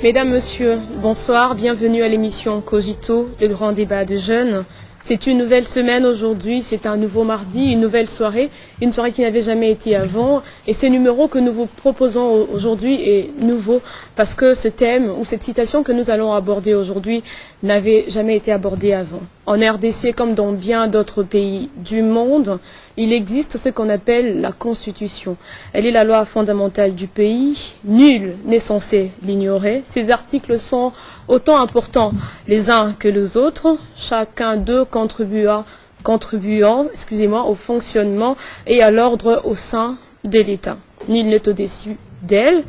Mesdames, Messieurs, bonsoir, bienvenue à l'émission Cogito, le grand débat de jeunes. C'est une nouvelle semaine aujourd'hui, c'est un nouveau mardi, une nouvelle soirée, une soirée qui n'avait jamais été avant. Et ce numéro que nous vous proposons aujourd'hui est nouveau parce que ce thème ou cette citation que nous allons aborder aujourd'hui n'avait jamais été abordée avant. En RDC, comme dans bien d'autres pays du monde, il existe ce qu'on appelle la Constitution. Elle est la loi fondamentale du pays. Nul n'est censé l'ignorer. Ces articles sont autant importants les uns que les autres, chacun d'eux contribuant au fonctionnement et à l'ordre au sein de l'État. Nul n'est au-dessus d'elle.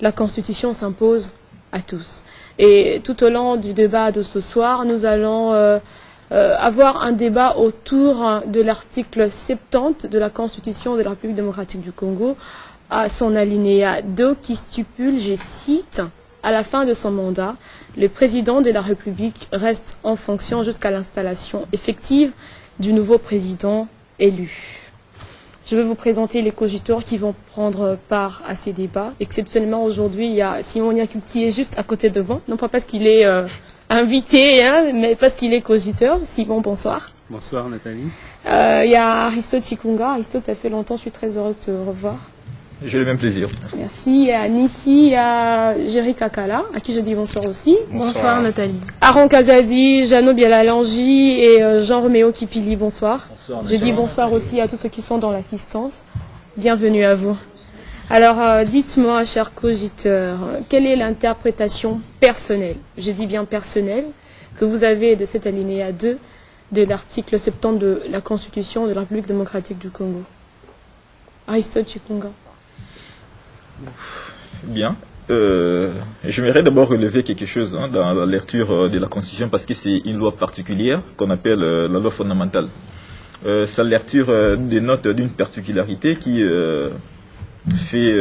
La Constitution s'impose à tous. Et tout au long du débat de ce soir, nous allons avoir un débat autour de l'article 70 de la Constitution de la République démocratique du Congo, à son alinéa 2 qui stipule, je cite, « À la fin de son mandat, le président de la République reste en fonction jusqu'à l'installation effective du nouveau président élu. » Je vais vous présenter les cogiteurs qui vont prendre part à ces débats. Exceptionnellement, aujourd'hui, il y a Simon Yakub qui est juste à côté de moi. Non pas parce qu'il est invité, mais parce qu'il est cogiteur. Simon, bonsoir. Bonsoir, Nathalie. Il y a Aristote Chikunga. Aristote, ça fait longtemps, je suis très heureuse de te revoir. J'ai le même plaisir. Merci. Il y a Nissi, il y a Jerry Kakala, à qui je dis bonsoir aussi. Bonsoir Nathalie. Aaron Kazadi, Jeannot Bialalangi et Jean-Roméo Kipili, bonsoir. Bonsoir. Je dis bonsoir aussi à tous ceux qui sont dans l'assistance. Bienvenue à vous. Alors, dites-moi, chers cogiteurs, quelle est l'interprétation personnelle, je dis bien personnelle, que vous avez de cet alinéa 2 de l'article 70 de la Constitution de la République démocratique du Congo? Aristote Chikunga. Bien. J'aimerais d'abord relever quelque chose dans la lecture de la Constitution parce que c'est une loi particulière qu'on appelle la loi fondamentale. Sa lecture dénote d'une particularité qui fait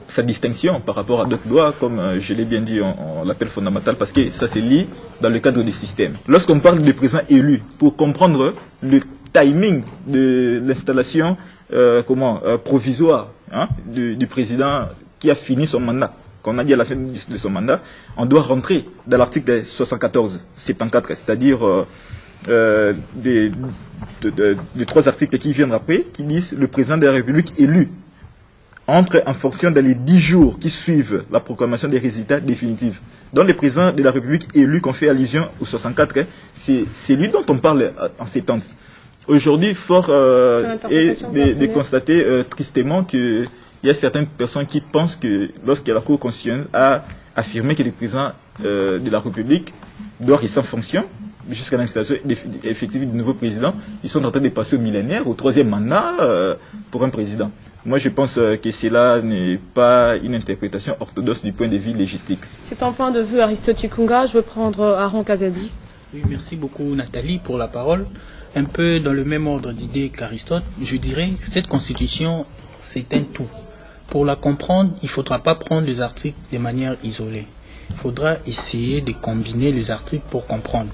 sa distinction par rapport à d'autres lois, comme je l'ai bien dit, on l'appelle fondamentale parce que ça se lit dans le cadre des systèmes. Lorsqu'on parle de président élu, pour comprendre le timing de l'installation provisoire du président qui a fini son mandat, qu'on a dit à la fin de son mandat, on doit rentrer dans l'article 74, c'est-à-dire des trois articles qui viennent après, qui disent le président de la République élu entre en fonction dans les 10 jours qui suivent la proclamation des résultats définitifs. Donc le président de la République élu qu'on fait allusion au 64, c'est lui dont on parle en ces temps. Aujourd'hui, fort est de constater tristement qu'il y a certaines personnes qui pensent que lorsque la Cour constitutionnelle a affirmé que le président de la République doit rester en fonction jusqu'à l'installation effective du nouveau président, ils sont en train de passer au millénaire, au 3e mandat pour un président. Moi, je pense que cela n'est pas une interprétation orthodoxe du point de vue légistique. C'est ton point de vue, Aristote Chikunga. Je vais prendre Aaron Kazadi. Oui, merci beaucoup, Nathalie, pour la parole. Un peu dans le même ordre d'idée qu'Aristote, je dirais que cette constitution, c'est un tout. Pour la comprendre, il ne faudra pas prendre les articles de manière isolée. Il faudra essayer de combiner les articles pour comprendre.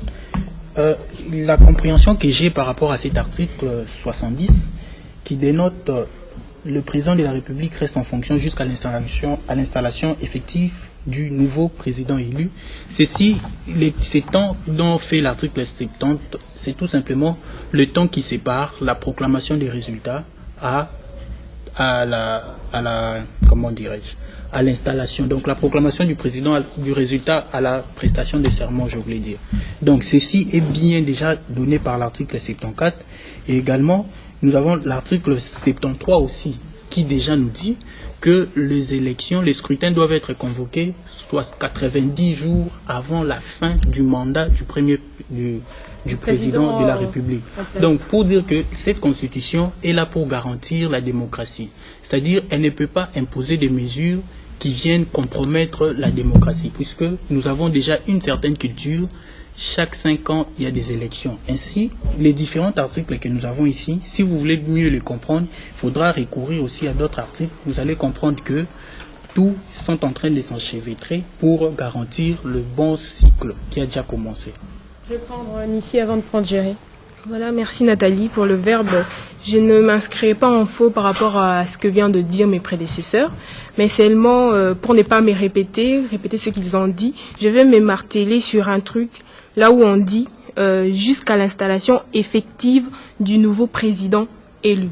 La compréhension que j'ai par rapport à cet article 70, qui dénote le président de la République reste en fonction jusqu'à l'installation effective du nouveau président élu. Ces temps dont fait l'article 70, c'est tout simplement le temps qui sépare la proclamation des résultats à l'installation. Donc la proclamation du président du résultat à la prestation de serment, je voulais dire. Donc ceci est bien déjà donné par l'article 74 et également nous avons l'article 73 aussi qui déjà nous dit que les scrutins doivent être convoqués soit 90 jours avant la fin du mandat du président de la République. Donc pour dire que cette constitution est là pour garantir la démocratie. C'est-à-dire elle ne peut pas imposer des mesures qui viennent compromettre la démocratie puisque nous avons déjà une certaine culture. Chaque 5 ans, il y a des élections. Ainsi, les différents articles que nous avons ici, si vous voulez mieux les comprendre, il faudra recourir aussi à d'autres articles. Vous allez comprendre que Tout sont en train de s'enchevêtrer pour garantir le bon cycle qui a déjà commencé. Je vais prendre Nissi avant de prendre Jerry. Voilà, merci Nathalie pour le verbe. Je ne m'inscrirai pas en faux par rapport à ce que viennent de dire mes prédécesseurs, mais seulement pour ne pas me répéter ce qu'ils ont dit, je vais me marteler sur un truc, là où on dit jusqu'à l'installation effective du nouveau président élu.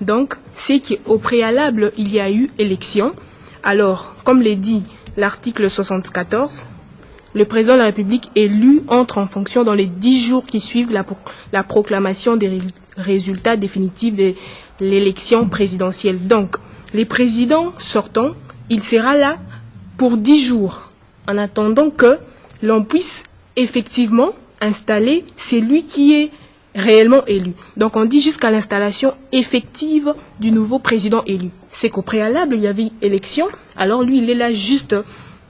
Donc, c'est qu'au préalable, il y a eu élection. Alors, comme l'est dit l'article 74, le président de la République élu entre en fonction dans les 10 jours qui suivent la proclamation des résultats définitifs de l'élection présidentielle. Donc, les présidents sortants, il sera là pour 10 jours, en attendant que l'on puisse effectivement installer celui qui est réellement élu. Donc, on dit jusqu'à l'installation effective du nouveau président élu. C'est qu'au préalable, il y avait élection, alors lui, il est là juste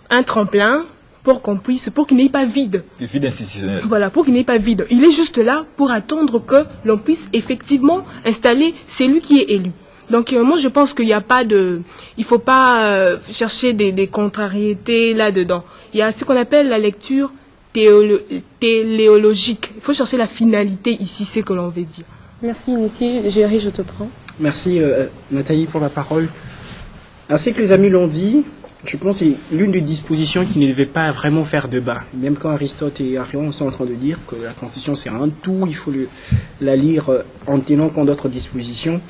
un tremplin, pour qu'il n'ait pas vide. Le vide institutionnel. Voilà, pour qu'il n'ait pas vide. Il est juste là pour attendre que l'on puisse effectivement installer celui qui est élu. Donc moi je pense qu'il n'y a pas de, il faut pas chercher des contrariétés là-dedans. Il y a ce qu'on appelle la lecture téléologique. Il faut chercher la finalité ici, c'est ce que l'on veut dire. Merci Nissi. Jerry, je te prends. Merci Nathalie pour la parole. Ainsi que les amis l'ont dit, je pense que c'est l'une des dispositions qui ne devait pas vraiment faire débat. Même quand Aristote et Arion sont en train de dire que la Constitution c'est un tout, il faut la lire en tenant compte d'autres dispositions,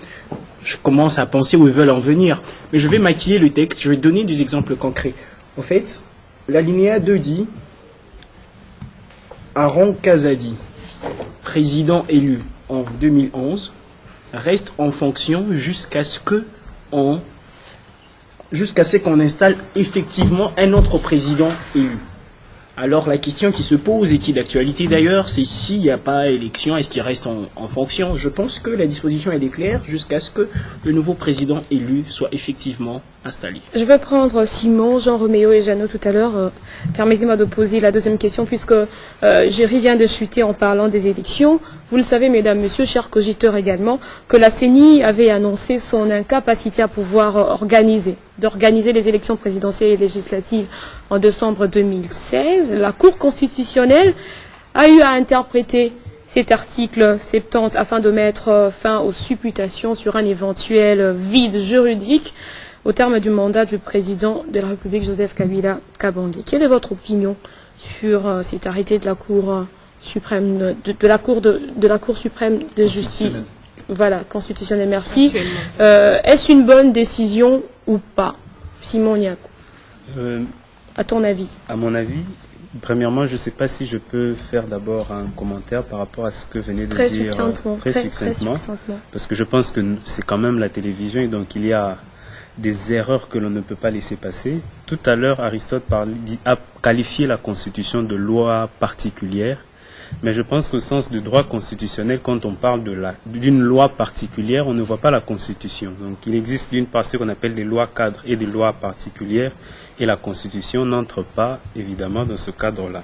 je commence à penser où ils veulent en venir. Mais je vais maquiller le texte, je vais donner des exemples concrets. En fait, l'alinéa 2 dit Aaron Kazadi, président élu en 2011, reste en fonction jusqu'à ce qu'on installe effectivement un autre président élu. Alors la question qui se pose et qui est d'actualité d'ailleurs, c'est s'il n'y a pas élection, est-ce qu'il reste en fonction? Je pense que la disposition elle est claire jusqu'à ce que le nouveau président élu soit effectivement installé. Je vais prendre Simon, Jean Roméo et Jeannot tout à l'heure. Permettez-moi de poser la deuxième question puisque Jerry vient de chuter en parlant des élections. Vous le savez, mesdames, messieurs, chers cogiteurs également, que la CENI avait annoncé son incapacité à pouvoir organiser les élections présidentielles et législatives en décembre 2016. La Cour constitutionnelle a eu à interpréter cet article 70 afin de mettre fin aux supputations sur un éventuel vide juridique au terme du mandat du président de la République, Joseph Kabila Kabange. Quelle est votre opinion sur cet arrêté de la Cour suprême, de la Cour suprême de justice, voilà, constitutionnelle, merci. Est-ce une bonne décision ou pas? Simon Niakou, à ton avis? À mon avis, premièrement, je ne sais pas si je peux faire d'abord un commentaire par rapport à ce que venait de très dire succinctement, très succinctement, parce que je pense que c'est quand même la télévision et donc il y a des erreurs que l'on ne peut pas laisser passer. Tout à l'heure, Aristote a qualifié la Constitution de loi particulière. Mais je pense qu'au sens du droit constitutionnel, quand on parle d'une loi particulière, on ne voit pas la Constitution. Donc il existe d'une part ce qu'on appelle des lois cadres et des lois particulières, et la Constitution n'entre pas évidemment dans ce cadre-là.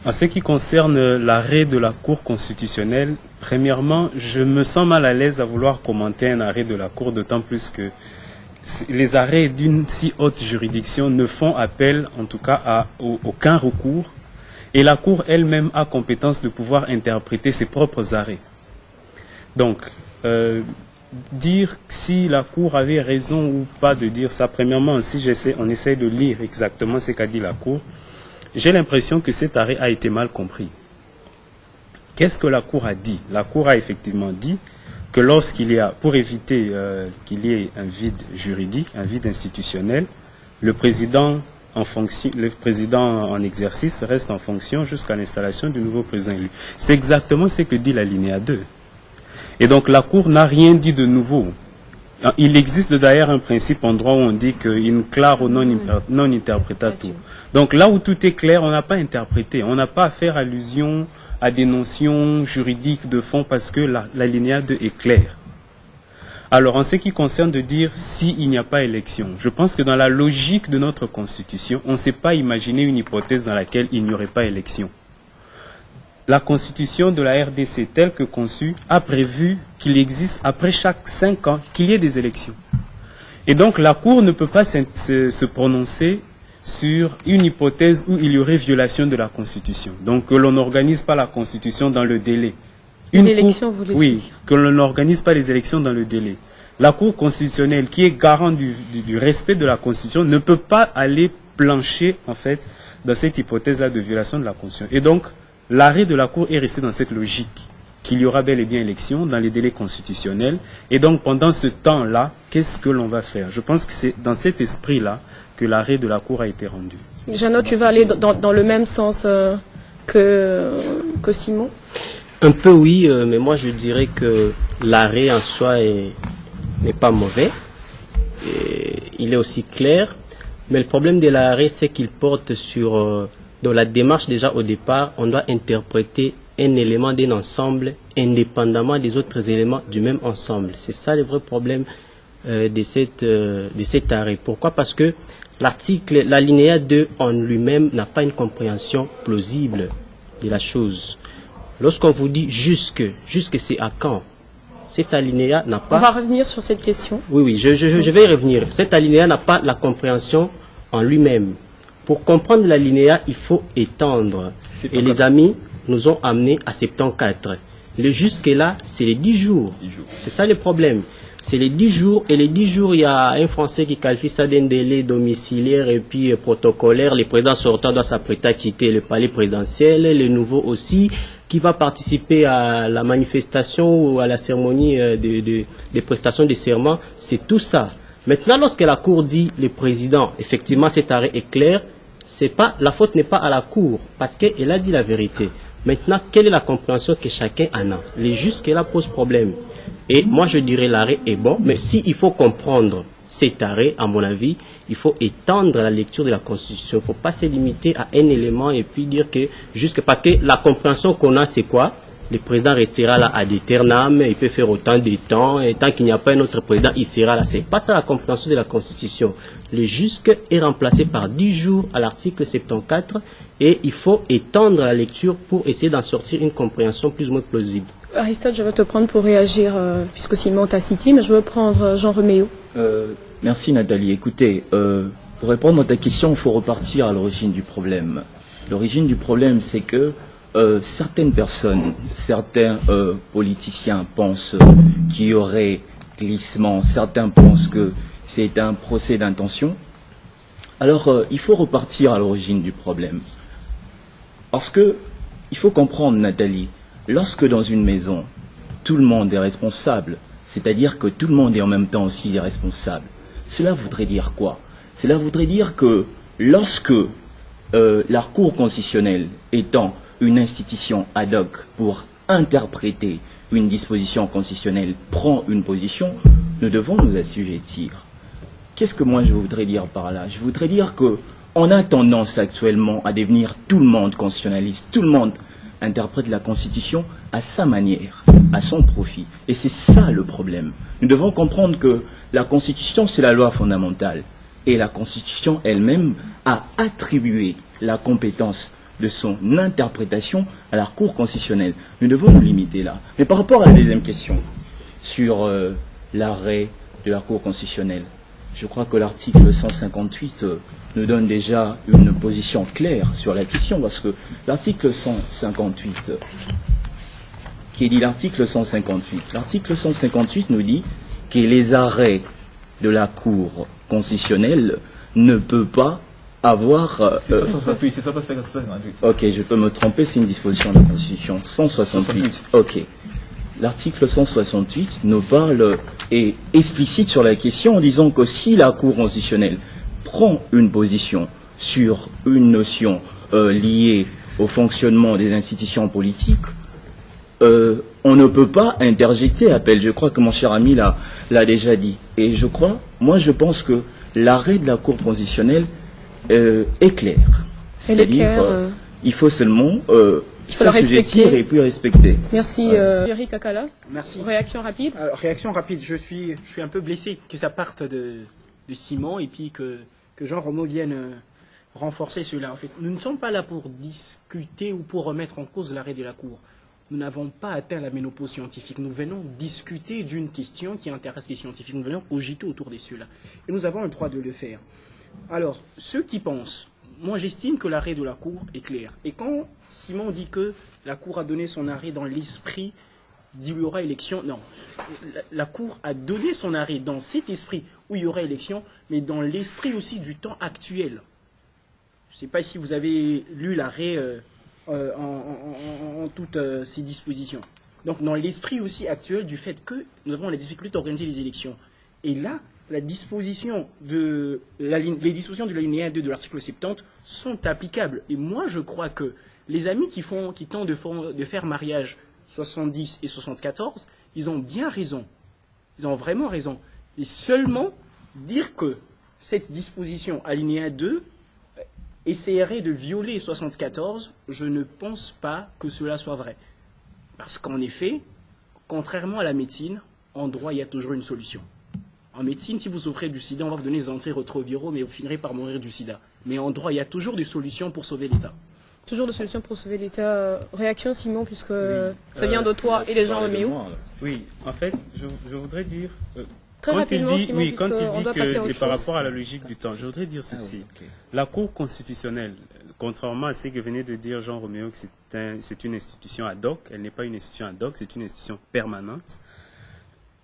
En ce qui concerne l'arrêt de la Cour constitutionnelle, premièrement, je me sens mal à l'aise à vouloir commenter un arrêt de la Cour, d'autant plus que les arrêts d'une si haute juridiction ne font appel, en tout cas, à aucun recours. Et la Cour elle-même a compétence de pouvoir interpréter ses propres arrêts. Donc, dire si la Cour avait raison ou pas de dire ça, premièrement, si on essaie de lire exactement ce qu'a dit la Cour, j'ai l'impression que cet arrêt a été mal compris. Qu'est-ce que la Cour a dit? La Cour a effectivement dit que lorsqu'il y a, pour éviter qu'il y ait un vide juridique, un vide institutionnel, le président en exercice reste en fonction jusqu'à l'installation du nouveau président élu. C'est exactement ce que dit l'alinéa 2. Et donc la Cour n'a rien dit de nouveau. Il existe d'ailleurs un principe en droit où on dit qu'in claro non interpretatur. Donc là où tout est clair, on n'a pas interprété. On n'a pas à faire allusion à des notions juridiques de fond parce que l'alinéa 2 est clair. Alors, en ce qui concerne de dire s'il n'y a pas élection, je pense que dans la logique de notre Constitution, on ne s'est pas imaginé une hypothèse dans laquelle il n'y aurait pas élection. La Constitution de la RDC, telle que conçue, a prévu qu'il existe, après chaque 5 ans, qu'il y ait des élections. Et donc la Cour ne peut pas se prononcer sur une hypothèse où il y aurait violation de la Constitution. Donc que l'on n'organise pas la Constitution dans le délai. Les élections, vous voulez dire? Oui, que l'on n'organise pas les élections dans le délai. La Cour constitutionnelle, qui est garant du respect de la Constitution, ne peut pas aller plancher, en fait, dans cette hypothèse-là de violation de la Constitution. Et donc, l'arrêt de la Cour est resté dans cette logique, qu'il y aura bel et bien élection dans les délais constitutionnels. Et donc, pendant ce temps-là, qu'est-ce que l'on va faire? Je pense que c'est dans cet esprit-là que l'arrêt de la Cour a été rendu. Jeannot, tu vas aller dans le même sens que Simon? Un peu oui, mais moi je dirais que l'arrêt en soi n'est pas mauvais. Et il est aussi clair. Mais le problème de l'arrêt, c'est qu'il porte sur... dans la démarche déjà au départ, on doit interpréter un élément d'un ensemble indépendamment des autres éléments du même ensemble. C'est ça le vrai problème de cet arrêt. Pourquoi? Parce que l'alinéa 2 en lui-même n'a pas une compréhension plausible de la chose. Lorsqu'on vous dit jusque c'est à quand? Cet alinéa n'a pas... On va revenir sur cette question. Oui, je vais y revenir. Cet alinéa n'a pas la compréhension en lui-même. Pour comprendre l'alinéa, il faut étendre. Et les amis nous ont amenés à 74. Le jusque-là, c'est les 10 jours. C'est ça le problème. C'est les 10 jours. Et les 10 jours, il y a un Français qui qualifie ça d'un délai domiciliaire et puis protocolaire. Le président sortant doit s'apprêter à quitter le palais présidentiel. Le nouveau aussi, qui va participer à la manifestation ou à la cérémonie des prestations de serment. C'est tout ça. Maintenant, lorsque la Cour dit le président, effectivement, cet arrêt est clair, la faute n'est pas à la Cour, parce qu'elle a dit la vérité. Maintenant, quelle est la compréhension que chacun en a? Les jusque-là pose problème. Et moi, je dirais l'arrêt est bon, mais s'il faut comprendre cet arrêt, à mon avis, il faut étendre la lecture de la Constitution. Il ne faut pas se limiter à un élément et puis dire que parce que la compréhension qu'on a, c'est quoi? Le président restera là ad aeternam, il peut faire autant de temps, et tant qu'il n'y a pas un autre président, il sera là. C'est pas ça la compréhension de la Constitution. Le jusque est remplacé par 10 jours à l'article 74, et il faut étendre la lecture pour essayer d'en sortir une compréhension plus ou moins plausible. Aristote, je vais te prendre pour réagir, puisque Simon t'a cité, mais je veux prendre Jean Roméo. Merci Nathalie. Écoutez, pour répondre à ta question, il faut repartir à l'origine du problème. L'origine du problème, c'est que certaines personnes, certains politiciens pensent qu'il y aurait glissement, certains pensent que c'est un procès d'intention. Alors, il faut repartir à l'origine du problème. Parce que, il faut comprendre, Nathalie, lorsque dans une maison, tout le monde est responsable, c'est-à-dire que tout le monde est en même temps aussi responsable, cela voudrait dire quoi? Cela voudrait dire que lorsque la Cour constitutionnelle étant une institution ad hoc pour interpréter une disposition constitutionnelle prend une position, nous devons nous assujettir. Qu'est-ce que moi je voudrais dire par là? Je voudrais dire que on a tendance actuellement à devenir tout le monde constitutionnaliste, tout le monde interprète la Constitution à sa manière, à son profit. Et c'est ça le problème. Nous devons comprendre que la Constitution, c'est la loi fondamentale. Et la Constitution elle-même a attribué la compétence de son interprétation à la Cour constitutionnelle. Nous devons nous limiter là. Mais par rapport à la deuxième question, sur l'arrêt de la Cour constitutionnelle, je crois que l'article 158 nous donne déjà une position claire sur la question, parce que l'article 158, qui dit l'article 158 nous dit que les arrêts de la Cour constitutionnelle ne peuvent pas avoir... c'est 168, c'est ça pas 158. Ok, je peux me tromper, c'est une disposition de la Constitution. 168, ok. L'article 168 nous parle et explicite sur la question en disant que si la Cour constitutionnelle prend une position sur une notion liée au fonctionnement des institutions politiques, on ne peut pas interjecter appel. Je crois que mon cher ami l'a déjà dit. Et je pense que l'arrêt de la Cour constitutionnelle est clair. C'est-à-dire, il faut seulement s'assujettir et puis respecter. Merci, Jerry Kakala. Merci. Réaction rapide. Alors, réaction rapide. Je suis un peu blessé que ça parte de Simon et puis que Jean Roméo vienne renforcer cela. En fait, nous ne sommes pas là pour discuter ou pour remettre en cause l'arrêt de la Cour. nous n'avons pas atteint la ménopause scientifique. Nous venons discuter d'une question qui intéresse les scientifiques. Nous venons cogiter autour de cela. Et nous avons le droit de le faire. Alors, ceux qui pensent, moi j'estime que l'arrêt de la Cour est clair. Et quand Simon dit que la Cour a donné son arrêt dans l'esprit d'il y aura élection, non. La Cour a donné son arrêt dans cet esprit où il y aura élection, mais dans l'esprit aussi du temps actuel. Je ne sais pas si vous avez lu l'arrêt en toutes ces dispositions. Donc dans l'esprit aussi actuel du fait que nous avons la difficulté d'organiser les élections. Et là, les dispositions de l'alinéa 2 de l'article 70 sont applicables. Et moi, je crois que les amis qui tentent de faire mariage 70 et 74, ils ont bien raison. Ils ont vraiment raison. Et seulement dire que cette disposition alinéa 2 essayerait de violer 74, je ne pense pas que cela soit vrai. Parce qu'en effet, contrairement à la médecine, en droit, il y a toujours une solution. En médecine, si vous souffrez du sida, on va vous donner des antirétroviraux, mais vous finirez par mourir du sida. Mais en droit, il y a toujours des solutions pour sauver l'État. Toujours des solutions pour sauver l'État. Réaction, Simon, puisque ça vient de toi et les gens Roméo. Oui, en fait, je voudrais dire... Très rapidement, Simon, quand il dit que c'est par chose. rapport à la logique du temps, je voudrais dire ceci. La Cour constitutionnelle, contrairement à ce que venait de dire Jean Roméo, que c'est une institution ad hoc, elle n'est pas une institution ad hoc, c'est une institution permanente.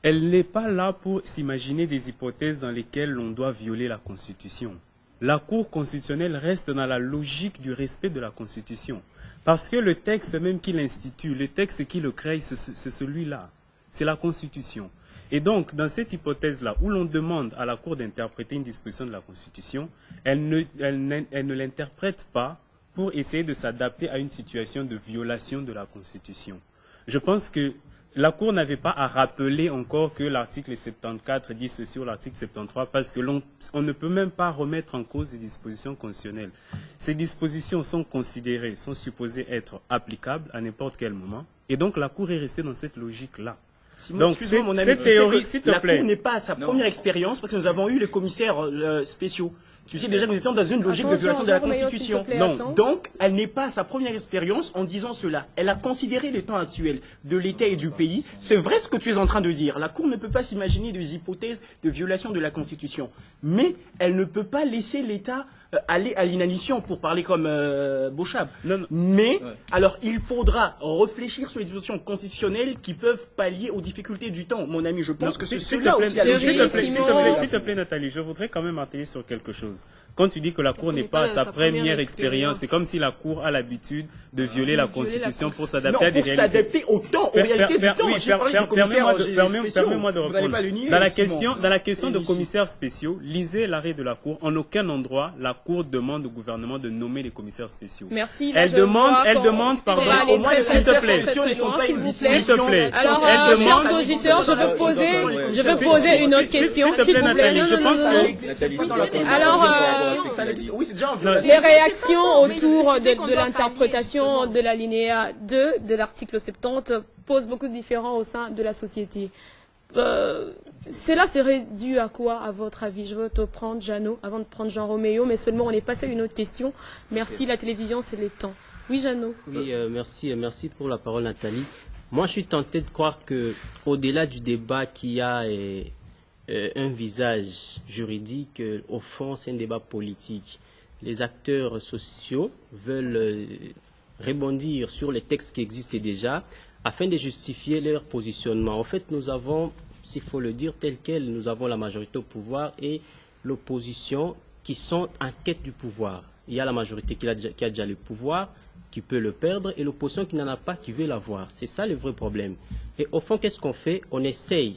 Elle n'est pas là pour s'imaginer des hypothèses dans lesquelles l'on doit violer la Constitution. La Cour constitutionnelle reste dans la logique du respect de la Constitution. Parce que le texte même qui l'institue, le texte qui le crée, c'est celui-là. C'est la Constitution. Et donc, dans cette hypothèse-là, où l'on demande à la Cour d'interpréter une disposition de la Constitution, elle ne l'interprète pas pour essayer de s'adapter à une situation de violation de la Constitution. Je pense que la Cour n'avait pas à rappeler encore que l'article 74 dit ceci ou l'article 73 parce que on ne peut même pas remettre en cause les dispositions constitutionnelles. Ces dispositions sont considérées, sont supposées être applicables à n'importe quel moment. Et donc la Cour est restée dans cette logique-là. Simon, excuse-moi, mon ami, cette théorie, s'il te plaît. La Cour n'est pas à sa première expérience parce que nous avons eu les commissaires spéciaux. Tu sais déjà que nous étions dans une logique de violation de la Constitution. Non. Donc, elle n'est pas à sa première expérience en disant cela. Elle a considéré le temps actuel de l'État et du pays. C'est vrai ce que tu es en train de dire. La Cour ne peut pas s'imaginer des hypothèses de violation de la Constitution. Mais elle ne peut pas laisser l'État aller à l'inanition, pour parler comme Beauchab. Mais, alors, il faudra réfléchir sur les dispositions constitutionnelles qui peuvent pallier aux difficultés du temps. Mon ami, je pense que c'est cela aussi la logique. S'il te plaît, Nathalie, je voudrais quand même atterrir sur quelque chose. Quand tu dis que la Cour n'est pas à sa première expérience, c'est comme si la Cour a l'habitude de violer la Constitution pour s'adapter à des réalités. Pour s'adapter au temps, aux réalités du temps. Permets-moi de répondre. Dans la question de commissaires spéciaux, lisez l'arrêt de la Cour. En aucun endroit, la Cour demande au gouvernement de nommer les commissaires spéciaux. Merci. Elle demande, pardon, au moins, s'il te plaît. S'il te plaît. Alors, chers auditeurs, je veux poser une autre question, s'il vous plaît. Je pense que... Alors, les réactions autour de l'interprétation de l'alinéa 2 de l'article 70 posent beaucoup de différends au sein de la société. Cela serait dû à quoi, à votre avis? Je veux te prendre, Jeannot, avant de prendre Jean Roméo, mais seulement on est passé à une autre question. Merci, la télévision, c'est le temps. Oui, Jeannot. Oui, merci pour la parole, Nathalie. Moi, je suis tenté de croire que, au-delà du débat qui a un visage juridique, au fond, c'est un débat politique. Les acteurs sociaux veulent rebondir sur les textes qui existaient déjà afin de justifier leur positionnement. En fait, nous avons, s'il faut le dire tel quel, nous avons la majorité au pouvoir et l'opposition qui sont en quête du pouvoir. Il y a la majorité qui a déjà le pouvoir, qui peut le perdre, et l'opposition qui n'en a pas, qui veut l'avoir. C'est ça le vrai problème. Et au fond, qu'est-ce qu'on fait? On essaye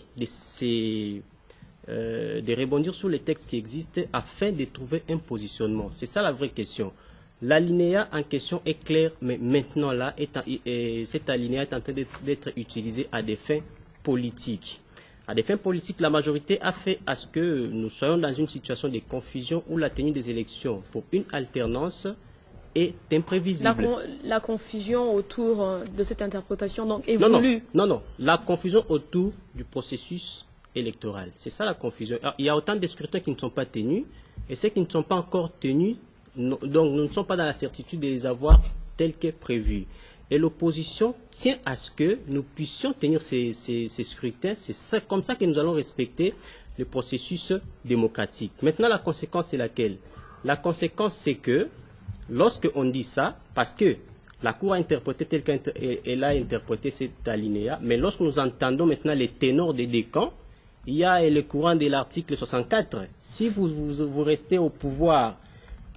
de rebondir sur les textes qui existent afin de trouver un positionnement. C'est ça la vraie question. L'alinéa en question est clair, mais maintenant là, cet alinéa est en train d'être utilisé à des fins politiques. À des fins politiques, la majorité a fait à ce que nous soyons dans une situation de confusion où la tenue des élections pour une alternance est imprévisible. La confusion autour de cette interprétation donc évolue. Non, la confusion autour du processus électoral. C'est ça la confusion. Alors, il y a autant de scrutins qui ne sont pas tenus et ceux qui ne sont pas encore tenus, donc nous ne sommes pas dans la certitude de les avoir tels que prévus. Et l'opposition tient à ce que nous puissions tenir ces scrutins. C'est comme ça que nous allons respecter le processus démocratique. Maintenant, la conséquence est laquelle? La conséquence, c'est que lorsque on dit ça, parce que la Cour a interprété tel qu'elle a interprété cet alinéa, mais lorsque nous entendons maintenant les ténors des deux camps, il y a le courant de l'article 64. Si vous restez au pouvoir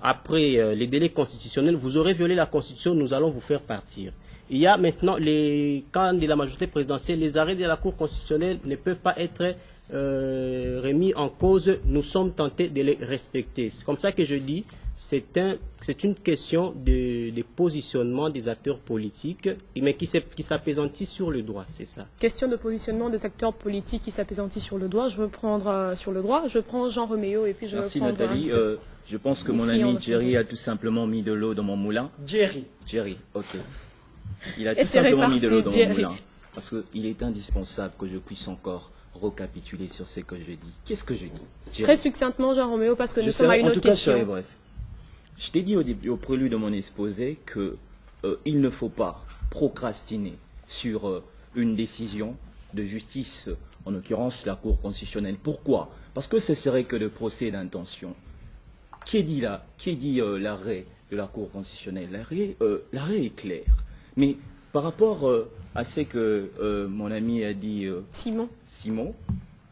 après les délais constitutionnels, vous aurez violé la Constitution, nous allons vous faire partir. Il y a maintenant les camps de la majorité présidentielle, les arrêts de la Cour constitutionnelle ne peuvent pas être remis en cause, nous sommes tentés de les respecter. C'est comme ça que je dis, c'est une question de positionnement des acteurs politiques, mais qui s'apaisantit sur le droit, c'est ça. Question de positionnement des acteurs politiques qui s'apaisantit sur le droit. Je veux prendre sur le droit, je prends Jean Roméo et puis je Merci veux prendre... Nathalie. Je pense que mon ami Jerry a tout simplement mis de l'eau dans mon moulin. Jerry, ok. Il a tout simplement mis de l'eau dans mon moulin. Parce qu'il est indispensable que je puisse encore recapituler sur ce que je dis. Qu'est-ce que je dis, Jerry? Très succinctement, Jean Roméo, parce que nous sommes à une autre question. En tout cas, bref. Je t'ai dit au prélude de mon exposé que il ne faut pas procrastiner sur une décision de justice, en l'occurrence la Cour constitutionnelle. Pourquoi? Parce que ce serait que de procès d'intention. Qui dit l'arrêt de la Cour constitutionnelle? L'arrêt est clair. Mais par rapport à ce que mon ami a dit Simon,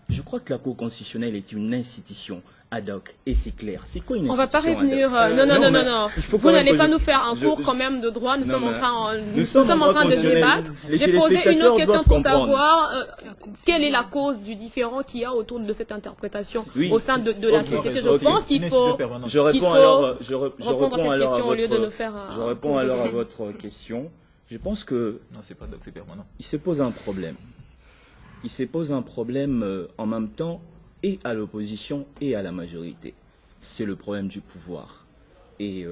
je crois que la Cour constitutionnelle est une institution ad hoc et c'est clair. C'est quoi une institution? On va pas revenir. Non. Vous n'allez pas nous faire un cours quand même de droit. Nous sommes en train de débattre. J'ai posé une autre question pour savoir quelle est la cause du différend qu'il y a autour de cette interprétation au sein de la société. Je pense qu'il faut répondre à cette question au lieu de nous faire. Je réponds alors à votre question. Je pense que non, c'est pas ad hoc, c'est permanent. Il se pose un problème. Il se pose un problème en même temps et à l'opposition et à la majorité. C'est le problème du pouvoir. Et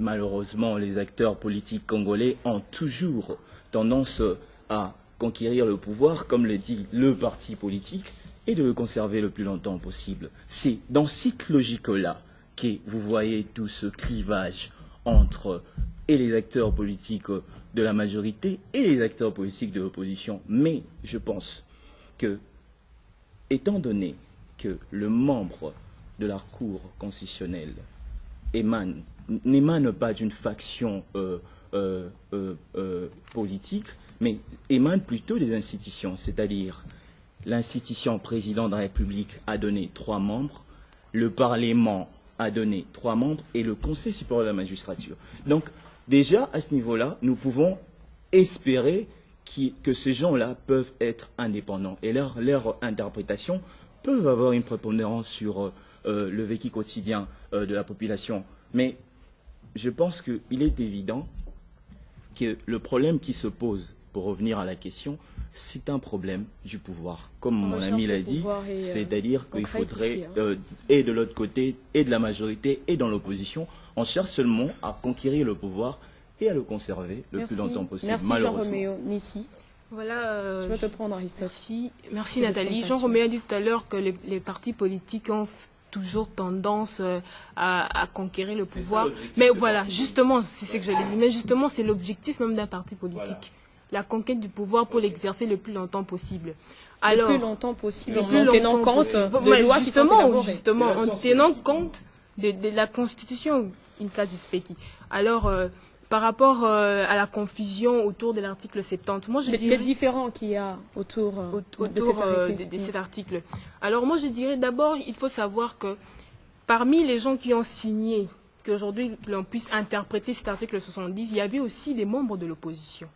malheureusement, les acteurs politiques congolais ont toujours tendance à conquérir le pouvoir, comme le dit le parti politique, et de le conserver le plus longtemps possible. C'est dans cette logique-là que vous voyez tout ce clivage entre et les acteurs politiques de la majorité et les acteurs politiques de l'opposition. Mais je pense que, étant donné que le membre de la Cour constitutionnelle n'émane pas d'une faction politique, mais émane plutôt des institutions, c'est-à-dire l'institution président de la République a donné 3 membres, le Parlement a donné 3 membres et le Conseil supérieur de la magistrature. Donc, déjà, à ce niveau-là, nous pouvons espérer que ces gens-là peuvent être indépendants et leur interprétation peuvent avoir une prépondérance sur le vécu quotidien de la population. Mais je pense qu'il est évident que le problème qui se pose, pour revenir à la question, c'est un problème du pouvoir. Comme mon ami l'a dit, c'est-à-dire qu'il faudrait, et de l'autre côté, et de la majorité, et dans l'opposition, on cherche seulement à conquérir le pouvoir et à le conserver le plus longtemps possible. Merci malheureusement. Jean Roméo. Nissi. Voilà, je vais te prendre, Aristote. Merci Nathalie. Jean Roméo a dit tout à l'heure que les partis politiques ont toujours tendance à conquérir le pouvoir. Mais voilà, justement, c'est ce que j'allais dire. Mais justement, c'est l'objectif même d'un parti politique. Voilà. La conquête du pouvoir pour l'exercer le plus longtemps possible. Alors, le plus longtemps possible, en tenant compte des lois qui sont élaborées. Justement, en tenant compte de la Constitution, in casu specie. Alors, par rapport à la confusion autour de l'article 70, moi je dirais... Les différends qu'il y a autour de cet article. Alors moi je dirais d'abord, il faut savoir que parmi les gens qui ont signé, qu'aujourd'hui l'on puisse interpréter cet article 70, il y avait aussi des membres de l'opposition.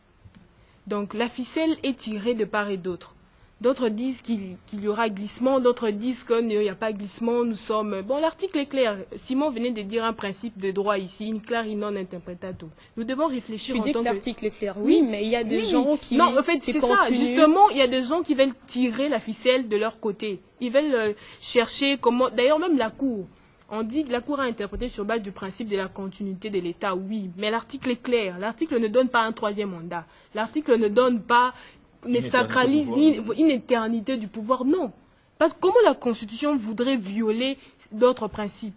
Donc la ficelle est tirée de part et d'autre. D'autres disent qu'il y aura glissement, d'autres disent qu'il n'y a pas glissement, nous sommes... Bon, l'article est clair. Simon venait de dire un principe de droit ici, in clari non interpretatum. Nous devons réfléchir en tant que... Tu dis que l'article est clair, oui, mais il y a des gens qui... Non, en fait, c'est ça. Justement, il y a des gens qui veulent tirer la ficelle de leur côté. Ils veulent chercher comment... D'ailleurs, même la Cour. On dit que la Cour a interprété sur base du principe de la continuité de l'État, oui. Mais l'article est clair. L'article ne donne pas un 3e mandat. L'article ne donne pas... ne sacralise une éternité du pouvoir, non. Parce que comment la Constitution voudrait violer d'autres principes?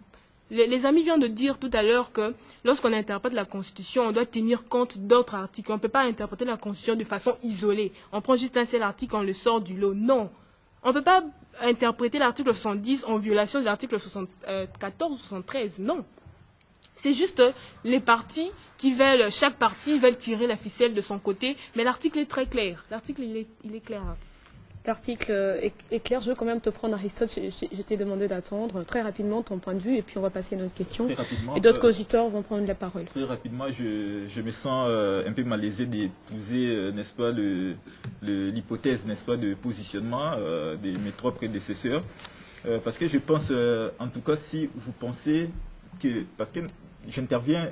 Les amis viennent de dire tout à l'heure que lorsqu'on interprète la Constitution, on doit tenir compte d'autres articles. On ne peut pas interpréter la Constitution de façon isolée. On prend juste un seul article, on le sort du lot. Non. On ne peut pas interpréter l'article 70 en violation de l'article 74 ou 73. Non. C'est juste les partis qui veulent, chaque parti veut tirer la ficelle de son côté, mais l'article est très clair. L'article, il est clair. L'article est clair. Je veux quand même te prendre, Aristote. Je t'ai demandé d'attendre très rapidement ton point de vue et puis on va passer à une autre question. Et d'autres cogiteurs vont prendre la parole. Très rapidement, je me sens un peu malaisé d'épouser, n'est-ce pas, l'hypothèse, n'est-ce pas, de positionnement de mes trois prédécesseurs. Parce que je pense, en tout cas, si vous pensez que... Parce que j'interviens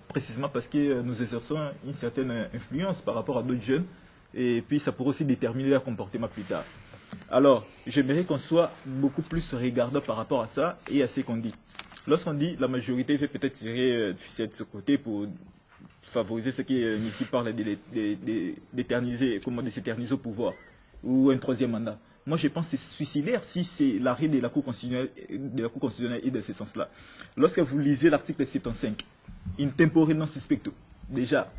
précisément parce que nous exerçons une certaine influence par rapport à d'autres jeunes. Et puis ça pourrait aussi déterminer leur comportement plus tard. Alors, j'aimerais qu'on soit beaucoup plus regardant par rapport à ça et à ce qu'on dit. Lorsqu'on dit la majorité veut peut-être tirer de ce côté pour favoriser ce qui ici parle d'éterniser au pouvoir ou un troisième mandat. Moi, je pense que c'est suicidaire si c'est l'arrêt de la Cour constitutionnelle et de ce sens-là. Lorsque vous lisez l'article 75, in tempore non suspecto, déjà,